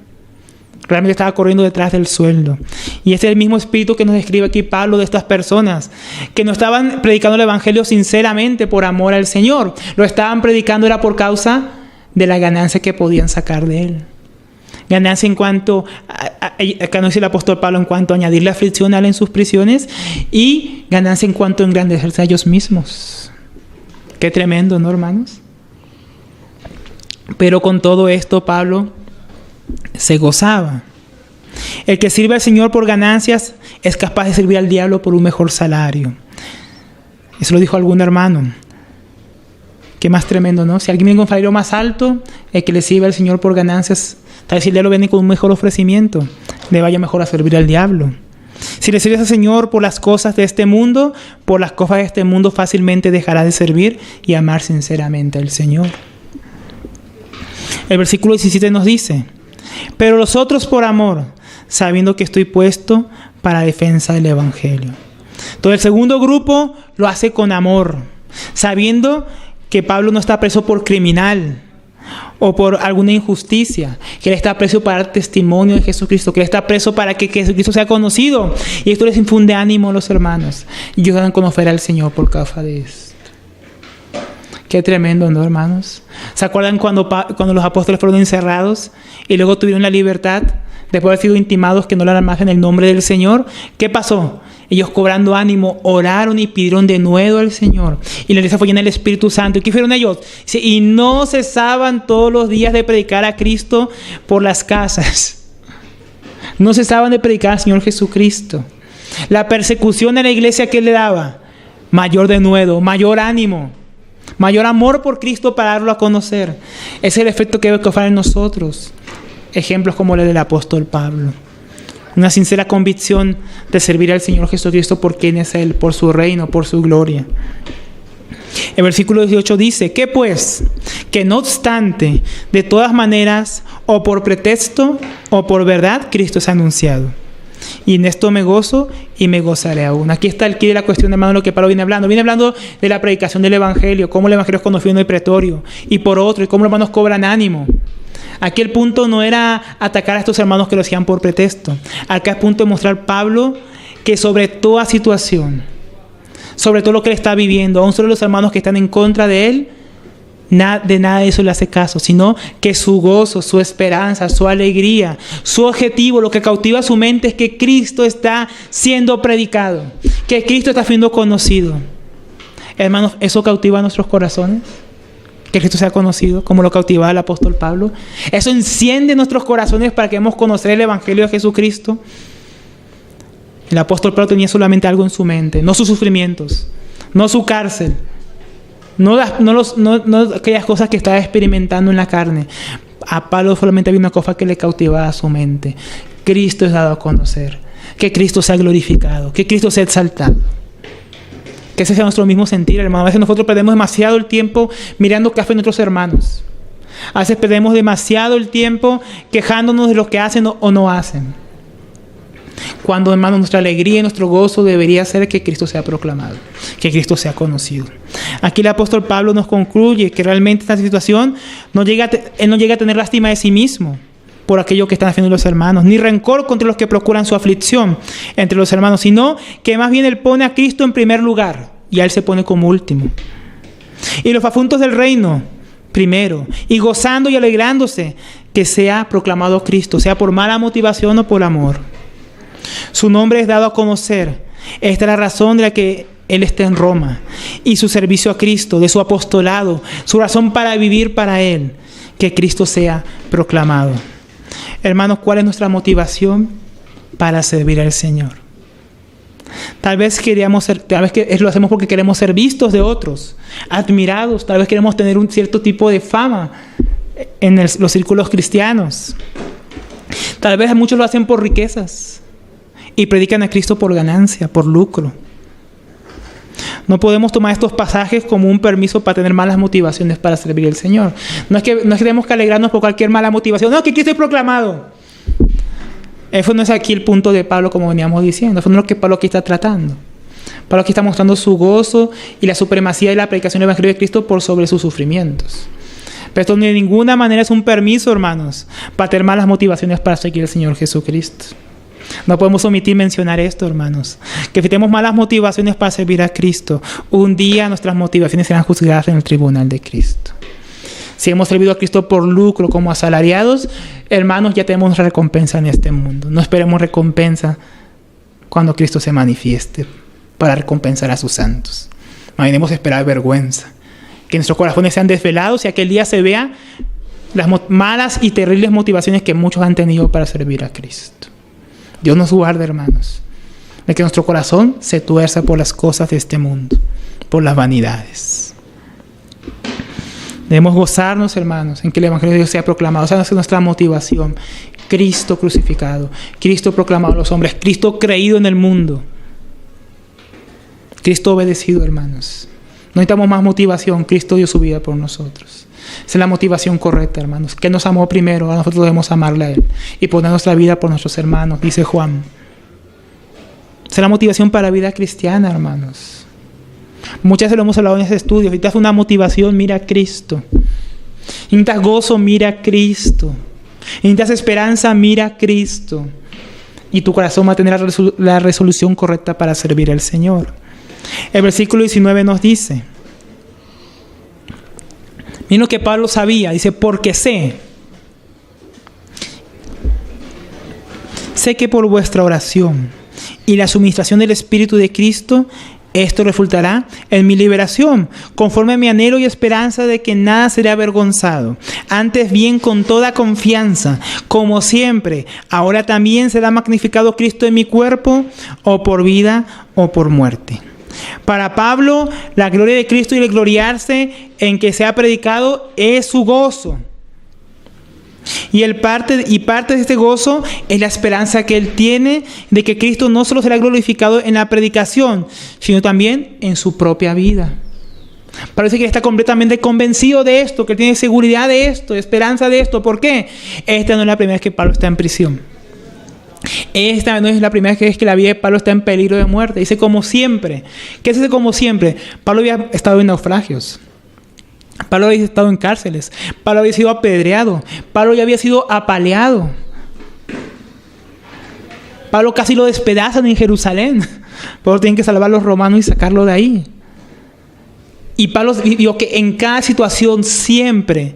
Realmente estaba corriendo detrás del sueldo. Y este es el mismo espíritu que nos describe aquí Pablo de estas personas, que no estaban predicando el Evangelio sinceramente por amor al Señor. Lo estaban predicando era por causa de la ganancia que podían sacar de él. Ganancia en cuanto, acá nos dice el apóstol Pablo, en cuanto a añadirle aflicción a él en sus prisiones, y ganancia en cuanto a engrandecerse a ellos mismos. Qué tremendo, ¿no, hermanos? Pero con todo esto Pablo se gozaba. El que sirve al Señor por ganancias es capaz de servir al diablo por un mejor salario. Eso lo dijo algún hermano. Qué más tremendo, ¿no? Si alguien viene con un salario más alto, el que le sirve al Señor por ganancias, tal vez si el diablo viene con un mejor ofrecimiento, le vaya mejor a servir al diablo. Si le sirves al Señor por las cosas de este mundo, por las cosas de este mundo fácilmente dejará de servir y amar sinceramente al Señor. El versículo 17 nos dice: pero los otros por amor, sabiendo que estoy puesto para defensa del Evangelio. Entonces el segundo grupo lo hace con amor, sabiendo que Pablo no está preso por criminal o por alguna injusticia, que él está preso para dar testimonio de Jesucristo, que él está preso para que Jesucristo sea conocido. Y esto les infunde ánimo a los hermanos y ellos dan a conocer al Señor por causa de esto. Qué tremendo, ¿no, hermanos? ¿Se acuerdan cuando los apóstoles fueron encerrados y luego tuvieron la libertad después de haber sido intimados que no hablaran más en el nombre del Señor? ¿Qué pasó? Ellos, cobrando ánimo, oraron y pidieron de nuevo al Señor. Y la iglesia fue llena del Espíritu Santo. ¿Y qué fueron ellos? Y no cesaban todos los días de predicar a Cristo por las casas. No cesaban de predicar al Señor Jesucristo. La persecución de la iglesia, ¿qué le daba? Mayor denuedo, mayor ánimo, mayor amor por Cristo para darlo a conocer. Ese es el efecto que debe causar en nosotros. Ejemplos como el del apóstol Pablo. Una sincera convicción de servir al Señor Jesucristo por quien es Él, por su reino, por su gloria. El versículo 18 dice, ¿qué pues? Que no obstante, de todas maneras, o por pretexto o por verdad, Cristo es anunciado. Y en esto me gozo y me gozaré aún. Aquí está el quid de la cuestión, hermano, de lo que Pablo viene hablando. Viene hablando de la predicación del Evangelio, cómo el Evangelio es conocido en el pretorio y por otro, y cómo los hermanos cobran ánimo. Aquí el punto no era atacar a estos hermanos que lo hacían por pretexto. Acá es punto de mostrar Pablo que sobre toda situación, sobre todo lo que él está viviendo, aún solo los hermanos que están en contra de él, de nada de eso le hace caso, sino que su gozo, su esperanza, su alegría, su objetivo, lo que cautiva su mente es que Cristo está siendo predicado, que Cristo está siendo conocido. Hermanos, ¿eso cautiva nuestros corazones? Que Cristo sea conocido, como lo cautivaba el apóstol Pablo. Eso enciende nuestros corazones para que debamos conocer el Evangelio de Jesucristo. El apóstol Pablo tenía solamente algo en su mente, no sus sufrimientos, no su cárcel, no aquellas cosas que estaba experimentando en la carne. A Pablo solamente había una cosa que le cautivaba a su mente. Cristo es dado a conocer, que Cristo sea glorificado, que Cristo sea exaltado. Que ese sea nuestro mismo sentir, hermano. A veces nosotros perdemos demasiado el tiempo mirando qué hacen nuestros hermanos. A veces perdemos demasiado el tiempo quejándonos de lo que hacen o no hacen. Cuando, hermano, nuestra alegría y nuestro gozo debería ser que Cristo sea proclamado, que Cristo sea conocido. Aquí el apóstol Pablo nos concluye que realmente esta situación él no llega a tener lástima de sí mismo por aquello que están haciendo los hermanos, ni rencor contra los que procuran su aflicción entre los hermanos, sino que más bien él pone a Cristo en primer lugar y a él se pone como último. Y los asuntos del reino primero, y gozando y alegrándose que sea proclamado Cristo, sea por mala motivación o por amor. Su nombre es dado a conocer. Esta es la razón de la que él está en Roma, y su servicio a Cristo, de su apostolado, su razón para vivir para él, que Cristo sea proclamado. Hermanos, ¿cuál es nuestra motivación para servir al Señor? Tal vez lo hacemos porque queremos ser vistos de otros, admirados. Tal vez queremos tener un cierto tipo de fama en los círculos cristianos. Tal vez muchos lo hacen por riquezas y predican a Cristo por ganancia, por lucro. No podemos tomar estos pasajes como un permiso para tener malas motivaciones para servir al Señor. No es que tenemos que alegrarnos por cualquier mala motivación. No, que Cristo es proclamado. Eso no es aquí el punto de Pablo, como veníamos diciendo. Eso no es lo que Pablo aquí está tratando. Pablo aquí está mostrando su gozo y la supremacía de la predicación del Evangelio de Cristo por sobre sus sufrimientos. Pero esto de ninguna manera es un permiso, hermanos, para tener malas motivaciones para seguir al Señor Jesucristo. No podemos omitir mencionar esto, hermanos. Que si tenemos malas motivaciones para servir a Cristo, un día nuestras motivaciones serán juzgadas en el tribunal de Cristo. Si hemos servido a Cristo por lucro como asalariados, hermanos, ya tenemos nuestra recompensa en este mundo. No esperemos recompensa cuando Cristo se manifieste para recompensar a sus santos. No debemos esperar vergüenza. Que nuestros corazones sean desvelados y aquel día se vean las malas y terribles motivaciones que muchos han tenido para servir a Cristo. Dios nos guarde, hermanos, de que nuestro corazón se tuerza por las cosas de este mundo, por las vanidades. Debemos gozarnos, hermanos, en que el Evangelio de Dios sea proclamado. Esa es nuestra motivación. Cristo crucificado, Cristo proclamado a los hombres, Cristo creído en el mundo, Cristo obedecido, hermanos. No necesitamos más motivación. Cristo dio su vida por nosotros. Esa es la motivación correcta, hermanos. Que nos amó primero, a nosotros debemos amarle a Él y poner nuestra vida por nuestros hermanos, dice Juan. Esa es la motivación para la vida cristiana, hermanos. Muchas veces lo hemos hablado en este estudio. Si necesitas una motivación, mira a Cristo. Si necesitas gozo, mira a Cristo. Si necesitas esperanza, mira a Cristo. Y tu corazón va a tener la resolución correcta para servir al Señor. El versículo 19 nos dice: Miren lo que Pablo sabía. Dice, porque sé que por vuestra oración y la suministración del Espíritu de Cristo, esto resultará en mi liberación, conforme a mi anhelo y esperanza de que nada será avergonzado. Antes bien, con toda confianza, como siempre, ahora también será magnificado Cristo en mi cuerpo, o por vida o por muerte. Para Pablo, la gloria de Cristo y el gloriarse en que se ha predicado es su gozo. Y parte de este gozo es la esperanza que él tiene de que Cristo no solo será glorificado en la predicación, sino también en su propia vida. Parece que está completamente convencido de esto, que tiene seguridad de esto, esperanza de esto. ¿Por qué? Esta no es la primera vez que Pablo está en prisión. Esta no es la primera vez que la vida de Pablo está en peligro de muerte. Dice como siempre. ¿Qué es ese como siempre? Pablo había estado en naufragios. Pablo había estado en cárceles. Pablo había sido apedreado. Pablo ya había sido apaleado. Pablo casi lo despedazan en Jerusalén. Pablo tienen que salvar a los romanos y sacarlo de ahí. Y Pablo vio que en cada situación siempre,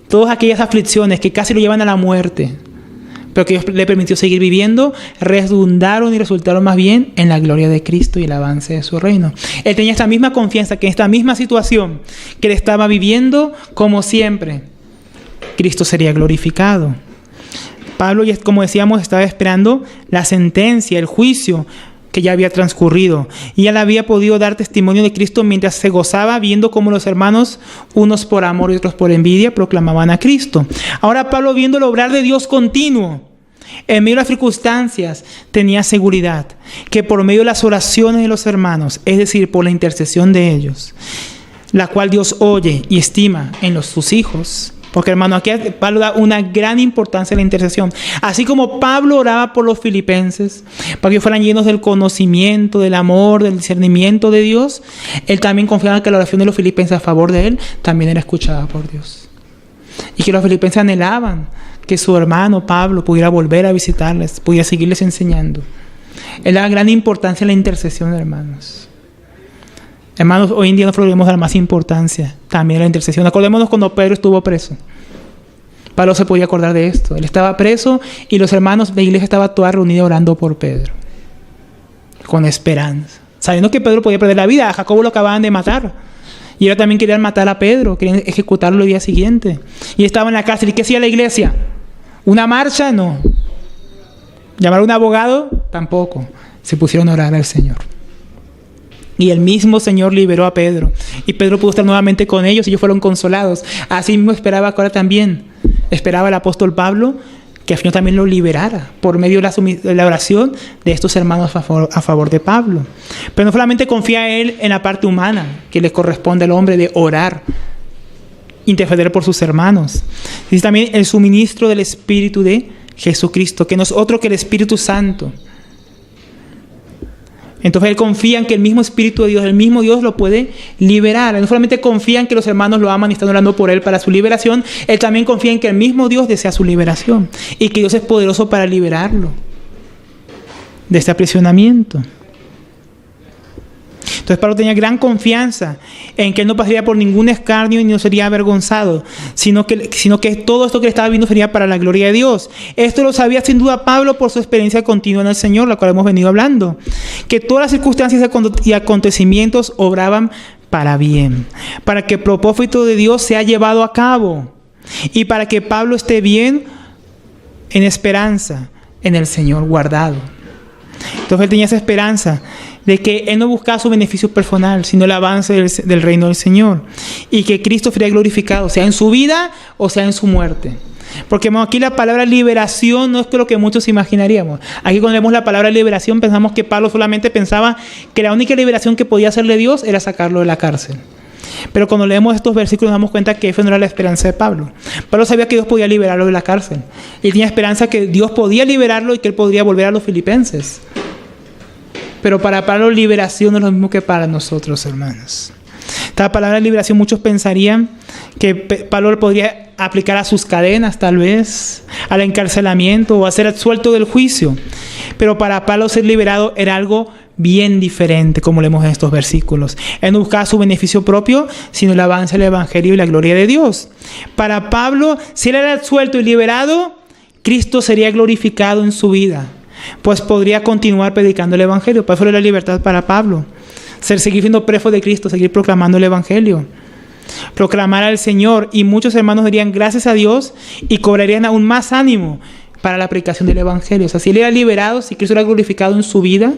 todas aquellas aflicciones que casi lo llevan a la muerte, pero que Dios le permitió seguir viviendo, redundaron y resultaron más bien en la gloria de Cristo y el avance de su reino. Él tenía esta misma confianza que en esta misma situación que él estaba viviendo, como siempre, Cristo sería glorificado. Pablo, como decíamos, estaba esperando la sentencia, el juicio que ya había transcurrido. Y él había podido dar testimonio de Cristo mientras se gozaba viendo cómo los hermanos, unos por amor y otros por envidia, proclamaban a Cristo. Ahora Pablo, viendo el obrar de Dios continuo, en medio de las circunstancias, tenía seguridad que por medio de las oraciones de los hermanos, es decir, por la intercesión de ellos, la cual Dios oye y estima en sus hijos. Porque, hermano, aquí Pablo da una gran importancia a la intercesión. Así como Pablo oraba por los filipenses, para que fueran llenos del conocimiento, del amor, del discernimiento de Dios, él también confiaba que la oración de los filipenses a favor de él también era escuchada por Dios. Y que los filipenses anhelaban que su hermano Pablo pudiera volver a visitarles, pudiera seguirles enseñando. Él da gran importancia a la intercesión, hermanos. Hermanos, hoy en día nosotros debemos dar más importancia también a la intercesión. Acordémonos cuando Pedro estuvo preso. Pablo se podía acordar de esto. Él estaba preso y los hermanos de la iglesia estaban toda reunida orando por Pedro. Con esperanza. Sabiendo que Pedro podía perder la vida. A Jacobo lo acababan de matar. Y ellos también querían matar a Pedro. Querían ejecutarlo el día siguiente. Y estaba en la cárcel. ¿Y qué hacía la iglesia? ¿Una marcha? No. ¿Llamar a un abogado? Tampoco. Se pusieron a orar al Señor. Y el mismo Señor liberó a Pedro. Y Pedro pudo estar nuevamente con ellos y ellos fueron consolados. Así mismo esperaba ahora también. Esperaba el apóstol Pablo que al final también lo liberara por medio de la oración de estos hermanos a favor de Pablo. Pero no solamente confía él en la parte humana que le corresponde al hombre de orar, interceder por sus hermanos. Dice también el suministro del Espíritu de Jesucristo, que no es otro que el Espíritu Santo. Entonces él confía en que el mismo Espíritu de Dios, el mismo Dios lo puede liberar. Él no solamente confía en que los hermanos lo aman y están orando por él para su liberación, él también confía en que el mismo Dios desea su liberación y que Dios es poderoso para liberarlo de este aprisionamiento. Entonces Pablo tenía gran confianza en que él no pasaría por ningún escarnio y no sería avergonzado, sino que todo esto que él estaba viendo sería para la gloria de Dios. Esto lo sabía sin duda Pablo por su experiencia continua en el Señor, la cual hemos venido hablando. Que todas las circunstancias y acontecimientos obraban para bien, para que el propósito de Dios sea llevado a cabo y para que Pablo esté bien en esperanza en el Señor guardado. Entonces él tenía esa esperanza de que él no buscaba su beneficio personal, sino el avance del reino del Señor. Y que Cristo sería glorificado, sea en su vida o sea en su muerte. Porque aquí la palabra liberación no es lo que muchos imaginaríamos. Aquí cuando leemos la palabra liberación pensamos que Pablo solamente pensaba que la única liberación que podía hacerle Dios era sacarlo de la cárcel. Pero cuando leemos estos versículos nos damos cuenta que eso no era la esperanza de Pablo. Pablo sabía que Dios podía liberarlo de la cárcel. Y tenía esperanza que Dios podía liberarlo y que él podría volver a los filipenses. Pero para Pablo liberación no es lo mismo que para nosotros, hermanos. Esta palabra liberación muchos pensarían que Pablo podría aplicar a sus cadenas tal vez, al encarcelamiento o a ser absuelto del juicio. Pero para Pablo ser liberado era algo bien diferente, como leemos en estos versículos. Él no buscaba su beneficio propio, sino el avance del Evangelio y la gloria de Dios. Para Pablo, si él era suelto y liberado, Cristo sería glorificado en su vida, pues podría continuar predicando el Evangelio. Para eso era la libertad para Pablo. Seguir siendo preso de Cristo, seguir proclamando el Evangelio. Proclamar al Señor, y muchos hermanos dirían gracias a Dios y cobrarían aún más ánimo para la predicación del Evangelio. O sea, si él era liberado, si Cristo era glorificado en su vida,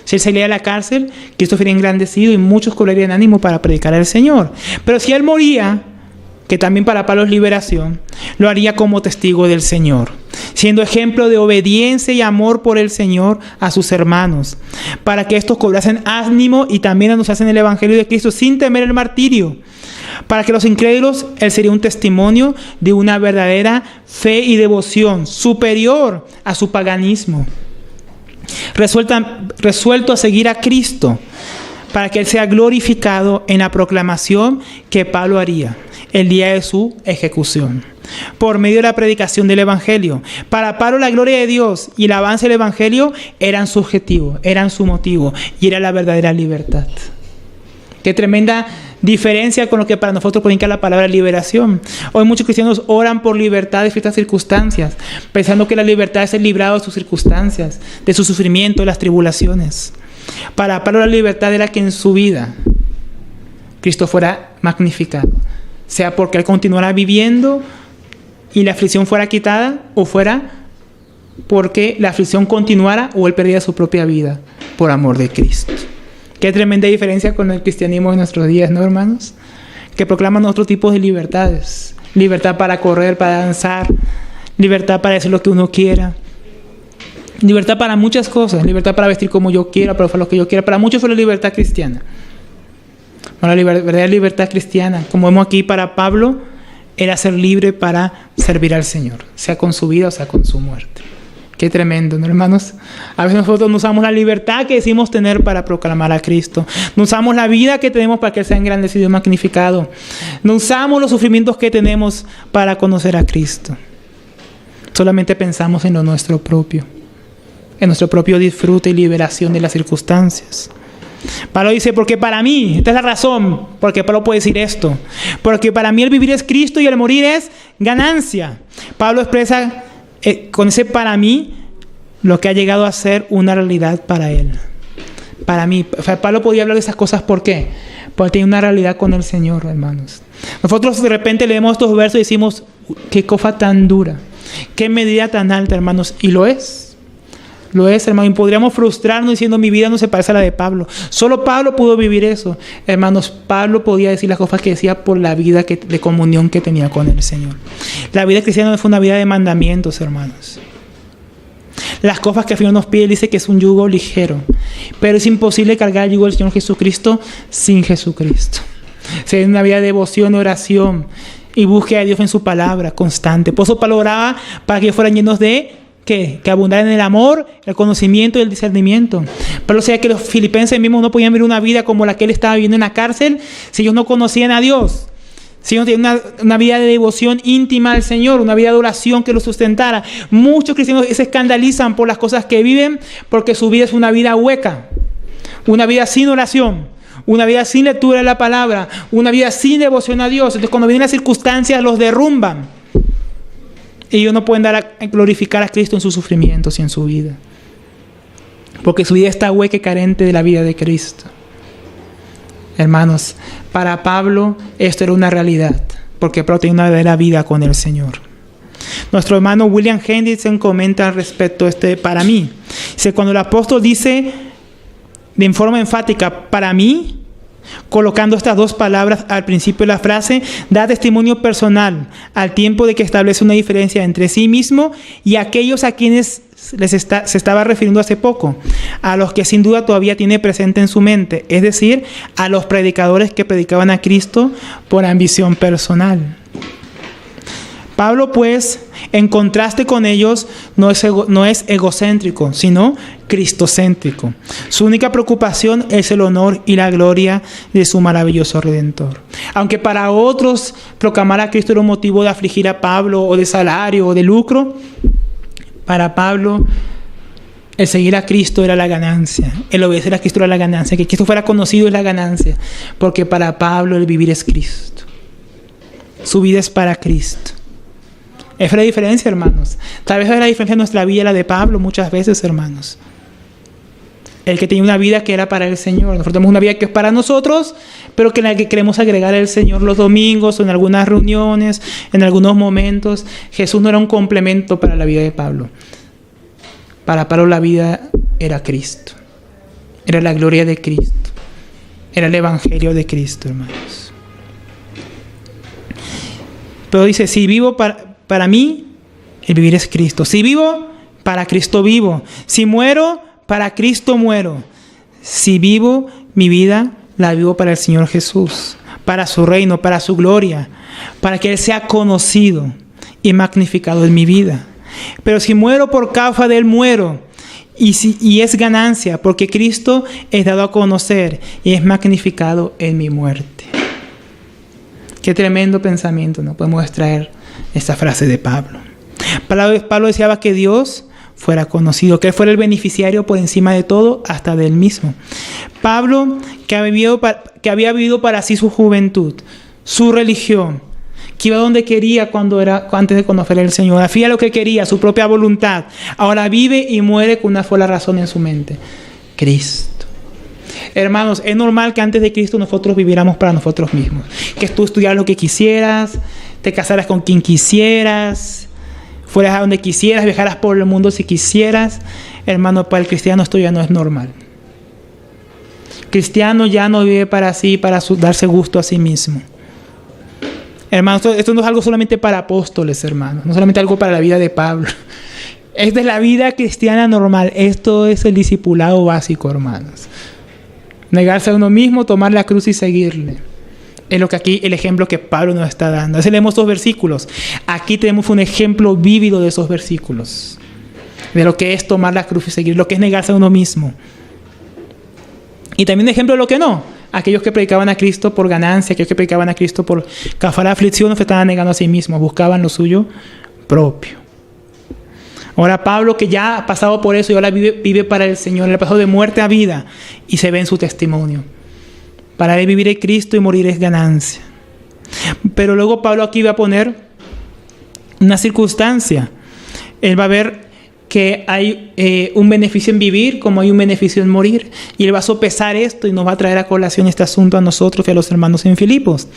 si él salía de la cárcel, Cristo sería engrandecido y muchos cobrarían ánimo para predicar al Señor. Pero si él moría, que también para Pablo es liberación, lo haría como testigo del Señor, siendo ejemplo de obediencia y amor por el Señor a sus hermanos, para que estos cobrasen ánimo y también anunciasen el Evangelio de Cristo sin temer el martirio. Para que los incrédulos, él sería un testimonio de una verdadera fe y devoción superior a su paganismo. Resuelto a seguir a Cristo, para que él sea glorificado en la proclamación que Pablo haría el día de su ejecución, por medio de la predicación del Evangelio. Para Pablo, la gloria de Dios y el avance del Evangelio eran su objetivo, eran su motivo, y era la verdadera libertad. Qué tremenda diferencia con lo que para nosotros puede indicar la palabra liberación. Hoy muchos cristianos oran por libertad de ciertas circunstancias, pensando que la libertad es ser librado de sus circunstancias, de su sufrimiento, de las tribulaciones. Para Pablo, la libertad era que en su vida Cristo fuera magnificado, sea porque él continuara viviendo y la aflicción fuera quitada, o fuera porque la aflicción continuara o él perdiera su propia vida por amor de Cristo. Qué tremenda diferencia con el cristianismo de nuestros días, ¿no, hermanos? Que proclaman otro tipo de libertades. Libertad para correr, para danzar, libertad para decir lo que uno quiera, libertad para muchas cosas, libertad para vestir como yo quiera, para hacer lo que yo quiera. Para muchos fue la libertad cristiana. Bueno, la verdadera libertad cristiana, como vemos aquí para Pablo, era ser libre para servir al Señor, sea con su vida o sea con su muerte. Qué tremendo, ¿no, hermanos? A veces nosotros no usamos la libertad que decimos tener para proclamar a Cristo. No usamos la vida que tenemos para que Él sea engrandecido y magnificado. No usamos los sufrimientos que tenemos para conocer a Cristo. Solamente pensamos en lo nuestro propio, en nuestro propio disfrute y liberación de las circunstancias. Pablo dice, porque para mí, esta es la razón, porque Pablo puede decir esto, porque para mí el vivir es Cristo y el morir es ganancia. Pablo expresa con ese para mí lo que ha llegado a ser una realidad para él. Para mí, o sea, Pablo podía hablar de esas cosas, ¿por qué? Porque tiene una realidad con el Señor, hermanos. Nosotros de repente leemos estos versos y decimos, qué cosa tan dura, qué medida tan alta, hermanos, y lo es. Lo es, hermano, y podríamos frustrarnos diciendo mi vida no se parece a la de Pablo. Solo Pablo pudo vivir eso. Hermanos, Pablo podía decir las cosas que decía por la vida de comunión que tenía con el Señor. La vida cristiana no fue una vida de mandamientos, hermanos. Las cosas que el Señor nos pide, dice que es un yugo ligero, pero es imposible cargar el yugo del Señor Jesucristo sin Jesucristo. O sea, es una vida de devoción, de oración y búsqueda de Dios en su palabra constante. Por eso Pablo oraba para que fueran llenos de que abundaran en el amor, el conocimiento y el discernimiento. Pero o sea que los filipenses mismos no podían vivir una vida como la que él estaba viviendo en la cárcel si ellos no conocían a Dios, si ellos tenían una vida de devoción íntima al Señor, una vida de oración que los sustentara. Muchos cristianos se escandalizan por las cosas que viven porque su vida es una vida hueca, una vida sin oración, una vida sin lectura de la palabra, una vida sin devoción a Dios. Entonces cuando vienen las circunstancias los derrumban. Ellos no pueden dar a glorificar a Cristo en sus sufrimientos y en su vida, porque su vida está hueca y carente de la vida de Cristo. Hermanos, para Pablo esto era una realidad, porque Pablo tenía una verdadera vida con el Señor. Nuestro hermano William Hendrickson comenta al respecto para mí. Dice, cuando el apóstol dice de forma enfática, para mí, colocando estas dos palabras al principio de la frase, da testimonio personal al tiempo de que establece una diferencia entre sí mismo y aquellos a quienes se estaba refiriendo hace poco, a los que sin duda todavía tiene presente en su mente, es decir, a los predicadores que predicaban a Cristo por ambición personal. Pablo, pues, en contraste con ellos, no es egocéntrico, sino cristocéntrico. Su única preocupación es el honor y la gloria de su maravilloso Redentor. Aunque para otros proclamar a Cristo era un motivo de afligir a Pablo, o de salario, o de lucro, para Pablo El seguir a Cristo era la ganancia. El obedecer a Cristo era la ganancia. Que Cristo fuera conocido es la ganancia. Porque para Pablo el vivir es Cristo. Su vida es para Cristo. Esa es la diferencia, hermanos. Tal vez es la diferencia de nuestra vida y la de Pablo muchas veces, hermanos. El que tenía una vida que era para el Señor. Nosotros tenemos una vida que es para nosotros, pero que en la que queremos agregar al Señor los domingos o en algunas reuniones, en algunos momentos. Jesús no era un complemento para la vida de Pablo. Para Pablo la vida era Cristo. Era la gloria de Cristo. Era el evangelio de Cristo, hermanos. Pero dice, si vivo para mí, el vivir es Cristo. Si vivo, para Cristo vivo. Si muero, para Cristo muero. Si vivo, mi vida la vivo para el Señor Jesús, para su reino, para su gloria, para que Él sea conocido y magnificado en mi vida. Pero si muero por causa de Él, muero. Y es ganancia, porque Cristo es dado a conocer y es magnificado en mi muerte. Qué tremendo pensamiento, ¿no? Podemos extraer esta frase de Pablo. Pablo deseaba que Dios fuera conocido, que Él fuera el beneficiario por encima de todo, hasta de Él mismo. Pablo, que había vivido para sí su juventud, su religión, que iba donde quería antes de conocer al Señor, hacía lo que quería, su propia voluntad. Ahora vive y muere con una sola razón en su mente: Cristo. Hermanos, es normal que antes de Cristo nosotros viviéramos para nosotros mismos. Que tú estudiaras lo que quisieras, te casaras con quien quisieras, fueras a donde quisieras, viajaras por el mundo si quisieras. Hermano, para el cristiano esto ya no es normal. El cristiano ya no vive para sí, para darse gusto a sí mismo. Hermanos, esto no es algo solamente para apóstoles, hermanos. No solamente algo para la vida de Pablo. Esta es la vida cristiana normal. Esto es el discipulado básico, hermanos. Negarse a uno mismo, tomar la cruz y seguirle. Es lo que aquí, el ejemplo que Pablo nos está dando. Así leemos estos versículos. Aquí tenemos un ejemplo vívido de esos versículos. De lo que es tomar la cruz y seguir. Lo que es negarse a uno mismo. Y también un ejemplo de lo que no. Aquellos que predicaban a Cristo por ganancia, aquellos que predicaban a Cristo por causar aflicción, no se estaban negando a sí mismos, buscaban lo suyo propio. Ahora Pablo, que ya ha pasado por eso y ahora vive para el Señor, le pasó de muerte a vida y se ve en su testimonio. Para él vivir es Cristo y morir es ganancia. Pero luego Pablo aquí va a poner una circunstancia. Él va a ver que hay un beneficio en vivir como hay un beneficio en morir. Y él va a sopesar esto y nos va a traer a colación este asunto a nosotros y a los hermanos en Filipos.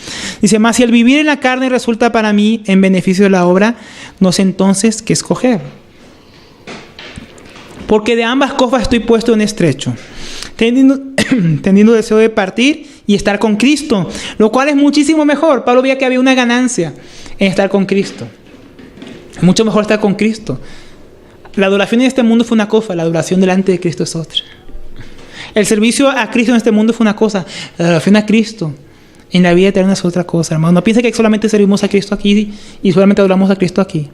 Dice, mas si el vivir en la carne resulta para mí en beneficio de la obra, no sé entonces qué escoger. Porque de ambas cosas estoy puesto en estrecho, teniendo deseo de partir y estar con Cristo, lo cual es muchísimo mejor. Pablo veía que había una ganancia en estar con Cristo. Es mucho mejor estar con Cristo. La adoración en este mundo fue una cosa, la adoración delante de Cristo es otra. El servicio a Cristo en este mundo fue una cosa, la adoración a Cristo en la vida eterna es otra cosa, hermano. No piense que solamente servimos a Cristo aquí y solamente adoramos a Cristo aquí.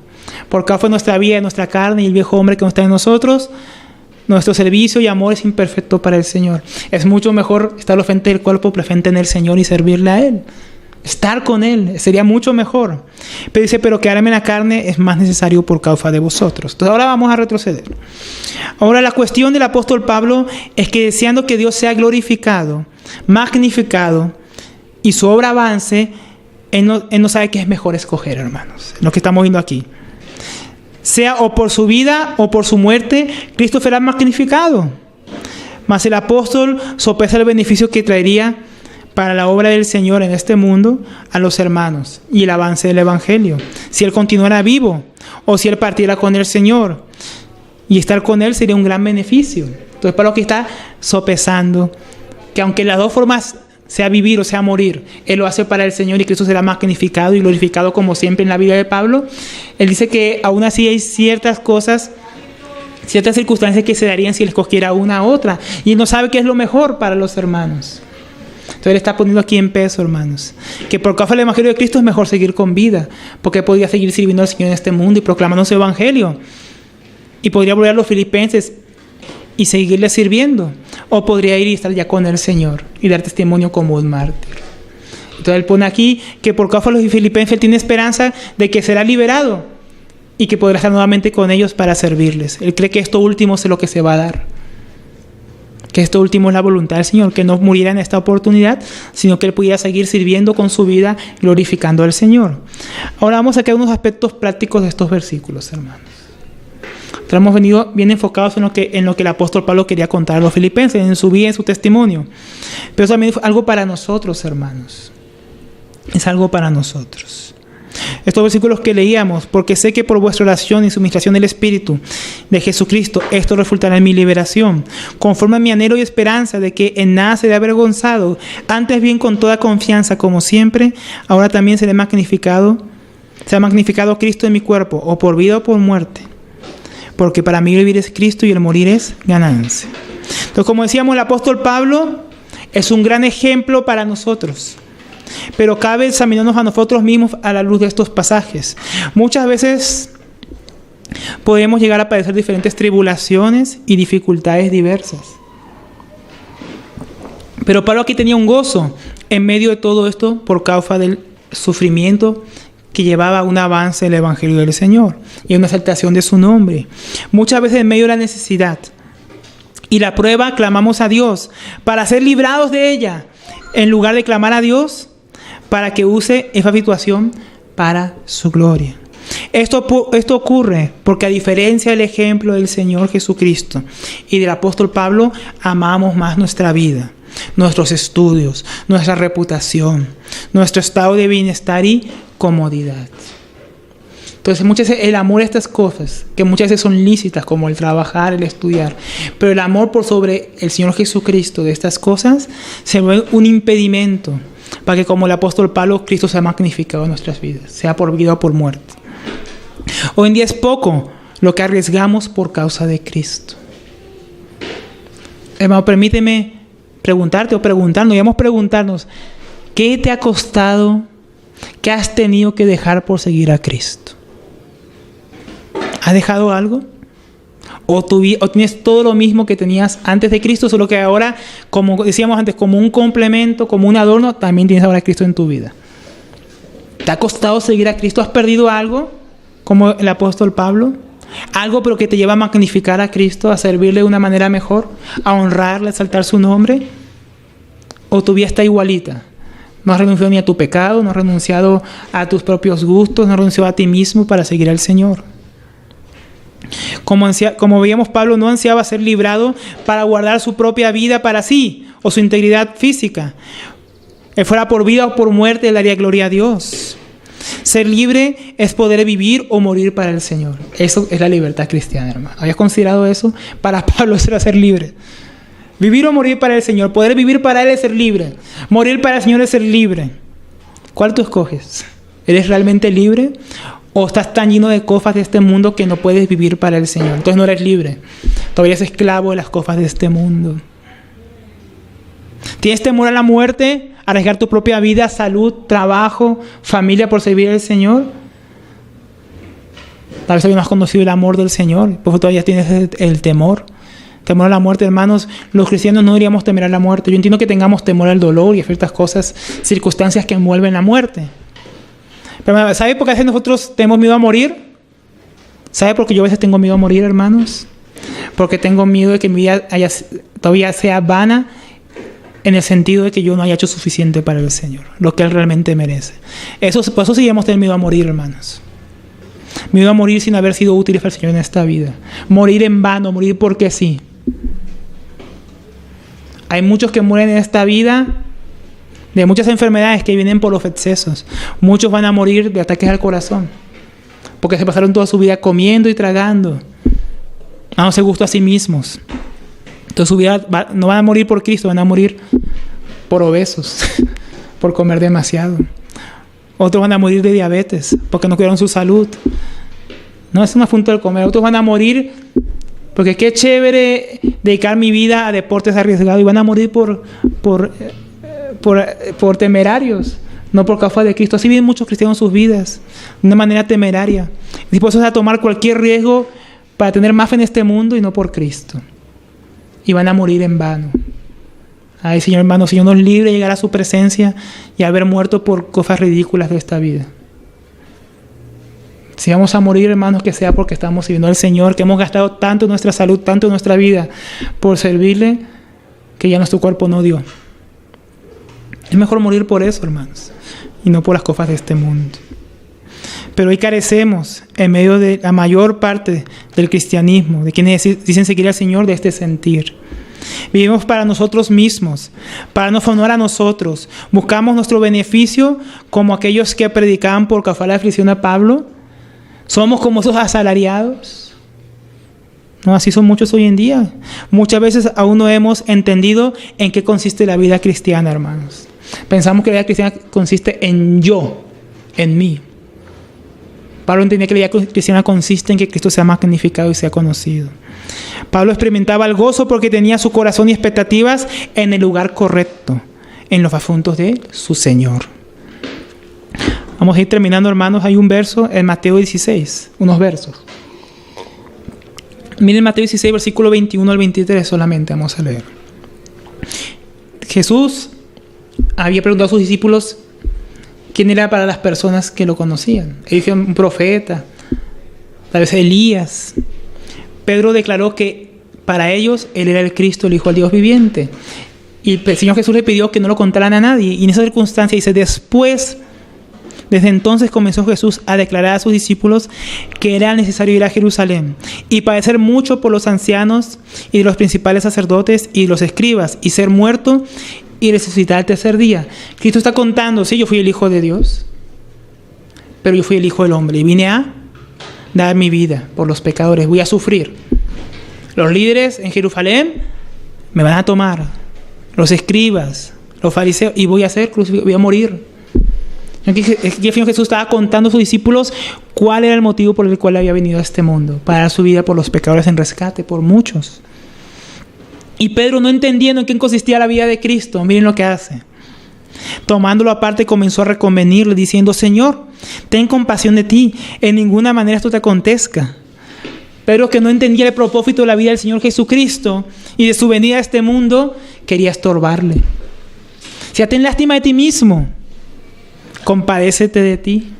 Porque fue nuestra vida, nuestra carne y el viejo hombre que no está en nosotros. Nuestro servicio y amor es imperfecto para el Señor. Es mucho mejor estar frente del cuerpo, frente en el Señor y servirle a Él. Estar con Él sería mucho mejor. Pero dice, pero quedarme en la carne es más necesario por causa de vosotros. Entonces ahora vamos a retroceder. Ahora la cuestión del apóstol Pablo es que deseando que Dios sea glorificado, magnificado y su obra avance, él no sabe qué es mejor escoger, hermanos. Lo que estamos viendo aquí. Sea o por su vida o por su muerte, Cristo será magnificado. Mas el apóstol sopesa el beneficio que traería para la obra del Señor en este mundo a los hermanos y el avance del Evangelio. Si Él continuara vivo o si Él partiera con el Señor. Y estar con Él sería un gran beneficio. Entonces, para lo que está sopesando, que aunque las dos formas, sea vivir o sea morir, Él lo hace para el Señor y Cristo será magnificado y glorificado como siempre en la vida de Pablo. Él dice que aún así hay ciertas cosas, ciertas circunstancias que se darían si Él escogiera una u otra. Y Él no sabe qué es lo mejor para los hermanos. Entonces Él está poniendo aquí en peso, hermanos, que por causa del Evangelio de Cristo es mejor seguir con vida, porque podría seguir sirviendo al Señor en este mundo y proclamando su Evangelio. Y podría volver a los filipenses y seguirle sirviendo. O podría ir y estar ya con el Señor y dar testimonio como un mártir. Entonces Él pone aquí que por causa de los filipenses Él tiene esperanza de que será liberado y que podrá estar nuevamente con ellos para servirles. Él cree que esto último es lo que se va a dar. Que esto último es la voluntad del Señor, que no muriera en esta oportunidad, sino que Él pudiera seguir sirviendo con su vida, glorificando al Señor. Ahora vamos a ver unos aspectos prácticos de estos versículos, hermanos. Hemos venido bien enfocados en lo que el apóstol Pablo quería contar a los filipenses, en su vida, en su testimonio. Pero eso también es algo para nosotros, hermanos. Es algo para nosotros. Estos versículos que leíamos, porque sé que por vuestra oración y suministración del Espíritu de Jesucristo, esto resultará en mi liberación, conforme a mi anhelo y esperanza de que en nada seré avergonzado, antes bien con toda confianza, como siempre, ahora también será magnificado Cristo en mi cuerpo, o por vida o por muerte. Porque para mí el vivir es Cristo y el morir es ganancia. Entonces, como decíamos, el apóstol Pablo es un gran ejemplo para nosotros. Pero cabe examinarnos a nosotros mismos a la luz de estos pasajes. Muchas veces podemos llegar a padecer diferentes tribulaciones y dificultades diversas. Pero Pablo aquí tenía un gozo en medio de todo esto por causa del sufrimiento que llevaba a un avance del Evangelio del Señor y a una exaltación de su nombre. Muchas veces en medio de la necesidad y la prueba clamamos a Dios para ser librados de ella, en lugar de clamar a Dios para que use esa situación para su gloria. Esto ocurre porque, a diferencia del ejemplo del Señor Jesucristo y del apóstol Pablo, amamos más nuestra vida, nuestros estudios, nuestra reputación, nuestro estado de bienestar y comodidad. Entonces, muchas veces el amor a estas cosas, que muchas veces son lícitas, como el trabajar, el estudiar, pero el amor por sobre el Señor Jesucristo de estas cosas se vuelve un impedimento para que, como el apóstol Pablo, Cristo sea magnificado en nuestras vidas, sea por vida o por muerte. Hoy en día es poco lo que arriesgamos por causa de Cristo. Hermano, permíteme preguntarte o preguntarnos, digamos preguntarnos, ¿qué te ha costado, qué has tenido que dejar por seguir a Cristo? ¿Has dejado algo? ¿O tienes todo lo mismo que tenías antes de Cristo, solo que ahora, como decíamos antes, como un complemento, como un adorno, también tienes ahora a Cristo en tu vida? ¿Te ha costado seguir a Cristo? ¿Has perdido algo, como el apóstol Pablo? Algo, pero que te lleva a magnificar a Cristo, a servirle de una manera mejor, a honrarle, a exaltar su nombre. ¿O tu vida está igualita? No has renunciado ni a tu pecado, no has renunciado a tus propios gustos, no has renunciado a ti mismo para seguir al Señor. Como veíamos, Pablo no ansiaba ser librado para guardar su propia vida para sí o su integridad física. Él fuera por vida o por muerte, él daría gloria a Dios. Ser libre es poder vivir o morir para el Señor. Eso es la libertad cristiana, hermano. ¿Habías considerado eso? Para Pablo eso era ser libre. Vivir o morir para el Señor. Poder vivir para Él es ser libre. Morir para el Señor es ser libre. ¿Cuál tú escoges? ¿Eres realmente libre? ¿O estás tan lleno de cosas de este mundo que no puedes vivir para el Señor? Entonces no eres libre. Todavía eres esclavo de las cosas de este mundo. ¿Tienes temor a la muerte? ¿Arriesgar tu propia vida, salud, trabajo, familia por servir al Señor? Tal vez todavía no has conocido el amor del Señor, por eso todavía tienes el temor. Temor a la muerte, hermanos. Los cristianos no deberíamos temer a la muerte. Yo entiendo que tengamos temor al dolor y a ciertas cosas, circunstancias que envuelven la muerte. Pero ¿sabe por qué a veces nosotros tenemos miedo a morir? ¿Sabe por qué yo a veces tengo miedo a morir, hermanos? Porque tengo miedo de que mi vida todavía sea vana, en el sentido de que yo no haya hecho suficiente para el Señor, lo que Él realmente merece. Por eso sí debemos tener miedo a morir, hermanos. Miedo a morir sin haber sido útiles para el Señor en esta vida. Morir en vano, morir porque sí. Hay muchos que mueren en esta vida de muchas enfermedades que vienen por los excesos. Muchos van a morir de ataques al corazón, porque se pasaron toda su vida comiendo y tragando, dándose gusto a sí mismos. Entonces su vida no van a morir por Cristo, van a morir por obesos, por comer demasiado. Otros van a morir de diabetes, porque no cuidaron su salud. No es un asunto del comer. Otros van a morir porque qué chévere dedicar mi vida a deportes arriesgados, y van a morir por temerarios, no por causa de Cristo. Así viven muchos cristianos sus vidas, de una manera temeraria, dispuestos a tomar cualquier riesgo para tener más fe en este mundo y no por Cristo. Y van a morir en vano. Ay, Señor, hermano, Señor nos libre de llegar a su presencia y haber muerto por cosas ridículas de esta vida. Si vamos a morir, hermanos, que sea porque estamos sirviendo al Señor, que hemos gastado tanto nuestra salud, tanto nuestra vida por servirle, que ya nuestro cuerpo no dio. Es mejor morir por eso, hermanos, y no por las cosas de este mundo. Pero hoy carecemos, en medio de la mayor parte del cristianismo, de quienes dicen seguir al Señor, de este sentir. Vivimos para nosotros mismos, para no honor a nosotros. Buscamos nuestro beneficio como aquellos que predicaban por causar la aflicción a Pablo. Somos como esos asalariados. No, así son muchos hoy en día. Muchas veces aún no hemos entendido en qué consiste la vida cristiana, hermanos. Pensamos que la vida cristiana consiste en yo, en mí. Pablo entendía que la vida cristiana consiste en que Cristo sea magnificado y sea conocido. Pablo experimentaba el gozo porque tenía su corazón y expectativas en el lugar correcto, en los asuntos de su Señor. Vamos a ir terminando, hermanos. Hay un verso en Mateo 16, unos versos. Miren Mateo 16, versículo 21 al 23 solamente vamos a leer. Jesús había preguntado a sus discípulos quién era para las personas que lo conocían. Ellos dijeron un profeta, tal vez Elías. Pedro declaró que para ellos él era el Cristo, el Hijo del Dios viviente. Y el Señor Jesús le pidió que no lo contaran a nadie. Y en esa circunstancia dice, desde entonces comenzó Jesús a declarar a sus discípulos que era necesario ir a Jerusalén y padecer mucho por los ancianos y de los principales sacerdotes y los escribas y ser muerto y resucitar al tercer día. Cristo está contando, sí, yo fui el Hijo de Dios, pero yo fui el Hijo del Hombre y vine a dar mi vida por los pecadores. Voy a sufrir. Los líderes en Jerusalén me van a tomar, los escribas, los fariseos, y voy a morir. Aquí Jesús estaba contando a sus discípulos cuál era el motivo por el cual había venido a este mundo, para dar su vida por los pecadores en rescate, por muchos. Y Pedro, no entendiendo en qué consistía la vida de Cristo, miren lo que hace. Tomándolo aparte, comenzó a reconvenirle, diciendo, Señor, ten compasión de ti, en ninguna manera esto te acontezca. Pedro, que no entendía el propósito de la vida del Señor Jesucristo y de su venida a este mundo, quería estorbarle. O sea, ten lástima de ti mismo, compadécete de ti.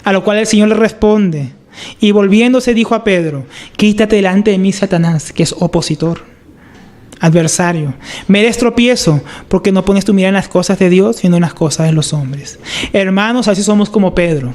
A lo cual el Señor le responde, y volviéndose dijo a Pedro, quítate delante de mí, Satanás, que es opositor, adversario. Me eres tropiezo, porque no pones tu mirada en las cosas de Dios, sino en las cosas de los hombres. Hermanos, así somos como Pedro.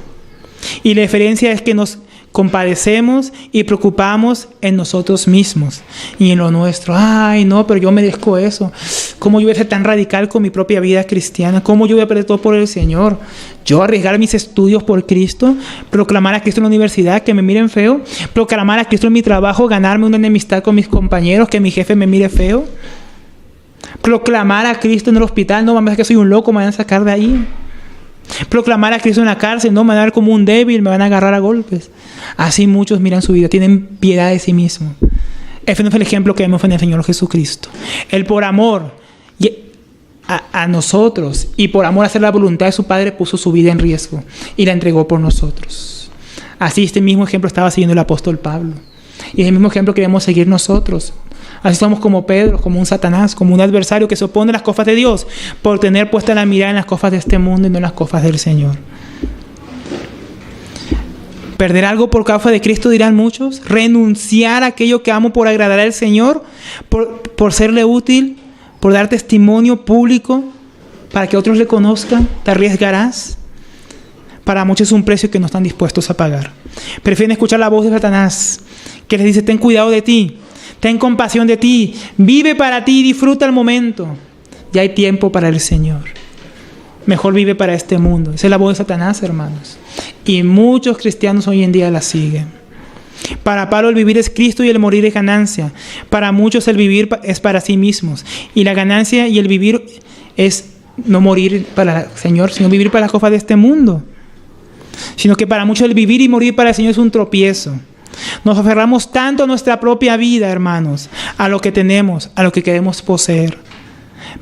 Y la diferencia es que nos compadecemos y preocupamos en nosotros mismos y en lo nuestro. Ay, no, pero yo merezco eso. ¿Cómo yo voy a ser tan radical con mi propia vida cristiana? ¿Cómo yo voy a perder todo por el Señor? Yo arriesgar mis estudios por Cristo, proclamar a Cristo en la universidad, que me miren feo, proclamar a Cristo en mi trabajo, ganarme una enemistad con mis compañeros, que mi jefe me mire feo, proclamar a Cristo en el hospital, no mames, que soy un loco, me van a sacar de ahí. Proclamar a Cristo en la cárcel, no me van a ver como un débil, me van a agarrar a golpes. Así muchos miran su vida, tienen piedad de sí mismos. Ese no es el ejemplo que vemos en el Señor Jesucristo. Él por amor a nosotros y por amor a hacer la voluntad de su Padre puso su vida en riesgo y la entregó por nosotros. Así este mismo ejemplo estaba siguiendo el apóstol Pablo. Y es el mismo ejemplo que debemos seguir nosotros. Así somos como Pedro, como un Satanás, como un adversario que se opone a las cosas de Dios por tener puesta la mirada en las cosas de este mundo y no en las cosas del Señor. Perder algo por causa de Cristo, dirán muchos. Renunciar a aquello que amo por agradar al Señor, por serle útil, por dar testimonio público para que otros le conozcan. ¿Te arriesgarás? Para muchos es un precio que no están dispuestos a pagar. Prefieren escuchar la voz de Satanás, que les dice, ten cuidado de ti, ten compasión de ti, vive para ti y disfruta el momento. Ya hay tiempo para el Señor. Mejor vive para este mundo. Esa es la voz de Satanás, hermanos. Y muchos cristianos hoy en día la siguen. Para Pablo el vivir es Cristo y el morir es ganancia. Para muchos el vivir es para sí mismos. Y la ganancia y el vivir es no morir para el Señor, sino vivir para las cosas de este mundo. Sino que para muchos el vivir y morir para el Señor es un tropiezo. Nos aferramos tanto a nuestra propia vida, hermanos, a lo que tenemos, a lo que queremos poseer,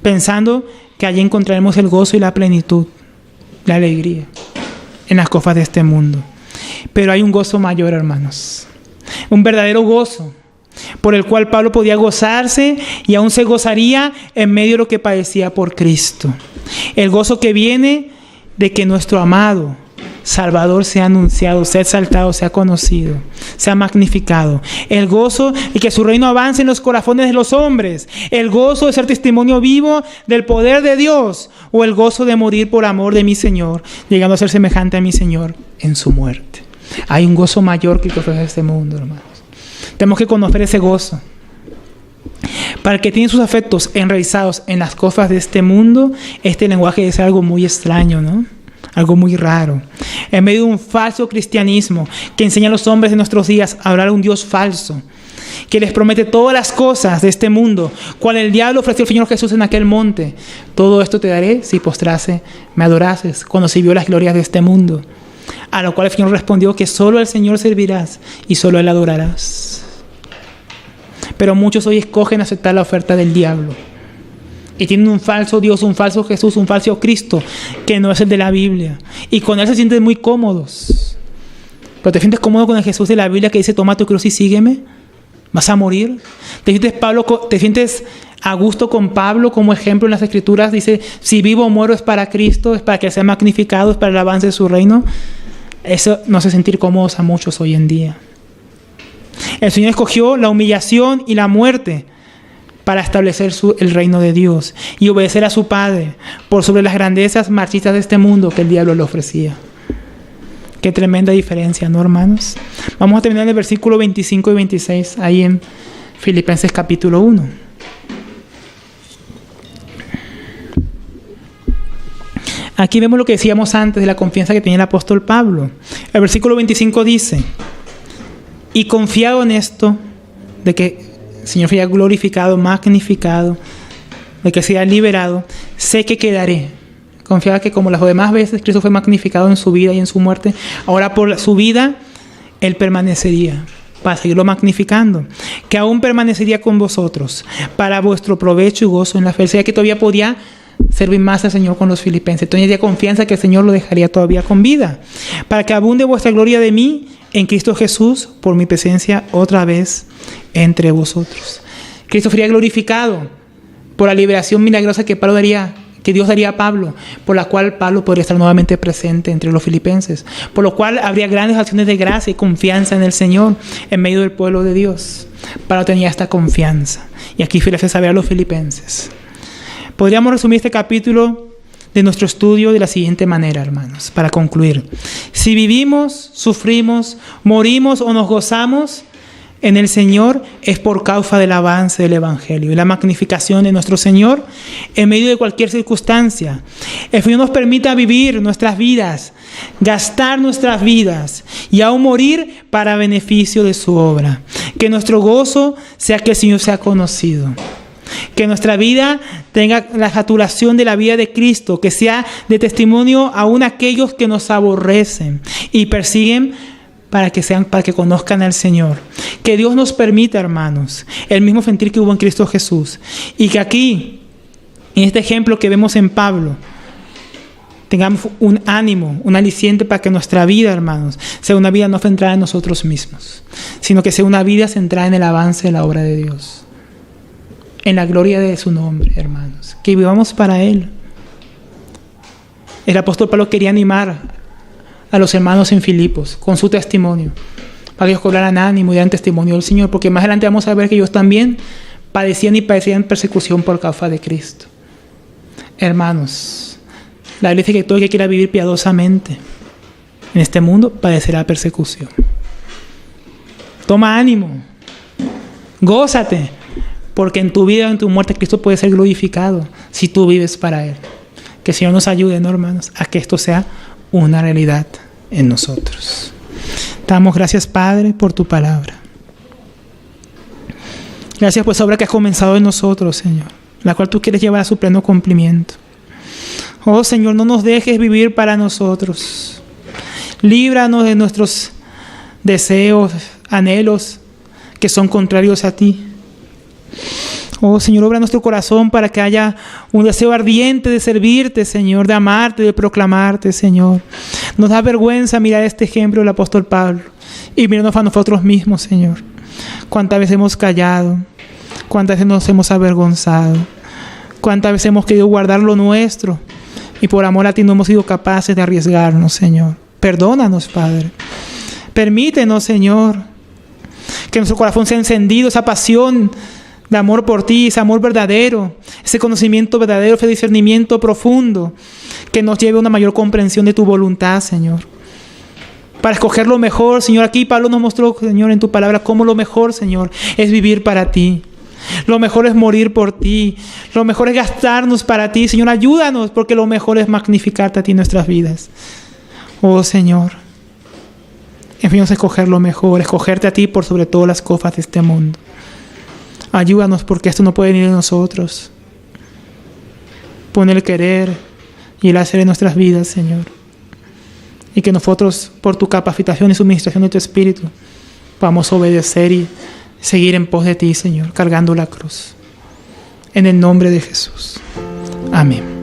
pensando que allí encontraremos el gozo y la plenitud, la alegría en las cosas de este mundo. Pero hay un gozo mayor, hermanos, un verdadero gozo por el cual Pablo podía gozarse y aún se gozaría en medio de lo que padecía por Cristo. El gozo que viene de que nuestro amado Salvador sea anunciado, sea exaltado, sea conocido, sea magnificado. El gozo y que su reino avance en los corazones de los hombres. El gozo de ser testimonio vivo del poder de Dios, o el gozo de morir por amor de mi Señor, llegando a ser semejante a mi Señor en su muerte. Hay un gozo mayor que ofrece este mundo, hermanos. Tenemos que conocer ese gozo. Para el que tiene sus afectos enraizados en las cosas de este mundo, este lenguaje es algo muy extraño, ¿no? Algo muy raro. En medio de un falso cristianismo que enseña a los hombres de nuestros días a hablar a un Dios falso, que les promete todas las cosas de este mundo, cual el diablo ofreció al Señor Jesús en aquel monte. Todo esto te daré si postrase, me adorases, cuando se vio las glorias de este mundo. A lo cual el Señor respondió que solo al Señor servirás y solo a Él adorarás. Pero muchos hoy escogen aceptar la oferta del diablo y tienen un falso Dios, un falso Jesús, un falso Cristo que no es el de la Biblia, y con Él se sienten muy cómodos. Pero ¿te sientes cómodo con el Jesús de la Biblia que dice toma tu cruz y sígueme? ¿Vas a morir? ¿Te sientes a gusto con Pablo como ejemplo en las Escrituras? Dice, si vivo o muero es para Cristo, es para que sea magnificado, es para el avance de su reino. Eso no hace sentir cómodos a muchos hoy en día. El Señor escogió la humillación y la muerte para establecer el reino de Dios y obedecer a su Padre por sobre las grandezas marchitas de este mundo que el diablo le ofrecía. Qué tremenda diferencia, ¿no, hermanos? Vamos a terminar en el versículo 25 y 26, ahí en Filipenses capítulo 1. Aquí vemos lo que decíamos antes de la confianza que tenía el apóstol Pablo. El versículo 25 dice, y confiado en esto, de que el Señor sea glorificado, magnificado, de que sea liberado, sé que quedaré. Confiaba que como las demás veces Cristo fue magnificado en su vida y en su muerte, ahora por su vida Él permanecería para seguirlo magnificando, que aún permanecería con vosotros para vuestro provecho y gozo en la fe. O sea que todavía podía servir más al Señor con los filipenses. Tenía confianza que el Señor lo dejaría todavía con vida, para que abunde vuestra gloria de mí en Cristo Jesús por mi presencia otra vez entre vosotros. Cristo sería glorificado por la liberación milagrosa que Dios daría a Pablo, por la cual Pablo podría estar nuevamente presente entre los filipenses, por lo cual habría grandes acciones de gracia y confianza en el Señor en medio del pueblo de Dios. Pablo tenía esta confianza, y aquí le hace saber a los filipenses. Podríamos resumir este capítulo de nuestro estudio de la siguiente manera, hermanos, para concluir. Si vivimos, sufrimos, morimos o nos gozamos en el Señor, es por causa del avance del Evangelio y la magnificación de nuestro Señor en medio de cualquier circunstancia. El Señor nos permita vivir nuestras vidas, gastar nuestras vidas y aún morir para beneficio de su obra. Que nuestro gozo sea que el Señor sea conocido. Que nuestra vida tenga la saturación de la vida de Cristo, que sea de testimonio aún a aquellos que nos aborrecen y persiguen para que conozcan al Señor. Que Dios nos permita, hermanos, el mismo sentir que hubo en Cristo Jesús, y que aquí, en este ejemplo que vemos en Pablo, tengamos un ánimo, un aliciente para que nuestra vida, hermanos, sea una vida no centrada en nosotros mismos, sino que sea una vida centrada en el avance de la obra de Dios, en la gloria de su nombre, hermanos. Que vivamos para Él. El apóstol Pablo quería animar a los hermanos en Filipos con su testimonio, para que ellos cobraran ánimo y dieran testimonio del Señor, porque más adelante vamos a ver que ellos también padecían persecución por causa de Cristo. Hermanos, la Biblia dice que todo el que quiera vivir piadosamente en este mundo padecerá persecución. Toma ánimo, gózate, porque en tu vida o en tu muerte Cristo puede ser glorificado si tú vives para Él. Que el Señor nos ayude, ¿no, hermanos?, a que esto sea una realidad en nosotros. Damos gracias, Padre, por tu palabra. Gracias por esa obra que has comenzado en nosotros, Señor, la cual tú quieres llevar a su pleno cumplimiento. Oh, Señor, no nos dejes vivir para nosotros. Líbranos de nuestros deseos, anhelos que son contrarios a ti. Oh, Señor, obra en nuestro corazón para que haya un deseo ardiente de servirte, Señor, de amarte, de proclamarte, Señor. Nos da vergüenza mirar este ejemplo del apóstol Pablo y mirarnos a nosotros mismos, Señor. Cuántas veces hemos callado, cuántas veces nos hemos avergonzado, cuántas veces hemos querido guardar lo nuestro y por amor a ti no hemos sido capaces de arriesgarnos, Señor. Perdónanos, Padre. Permítenos, Señor, que nuestro corazón sea encendido, esa pasión de amor por ti, ese amor verdadero, ese conocimiento verdadero, ese discernimiento profundo, que nos lleve a una mayor comprensión de tu voluntad, Señor. Para escoger lo mejor, Señor. Aquí Pablo nos mostró, Señor, en tu palabra, cómo lo mejor, Señor, es vivir para ti. Lo mejor es morir por ti. Lo mejor es gastarnos para ti. Señor, ayúdanos, porque lo mejor es magnificarte a ti en nuestras vidas. Oh, Señor, envíanos a escoger lo mejor, escogerte a ti por sobre todas las cosas de este mundo. Ayúdanos, porque esto no puede venir de nosotros. Pon el querer y el hacer en nuestras vidas, Señor. Y que nosotros, por tu capacitación y suministración de tu Espíritu, podamos obedecer y seguir en pos de ti, Señor, cargando la cruz. En el nombre de Jesús. Amén.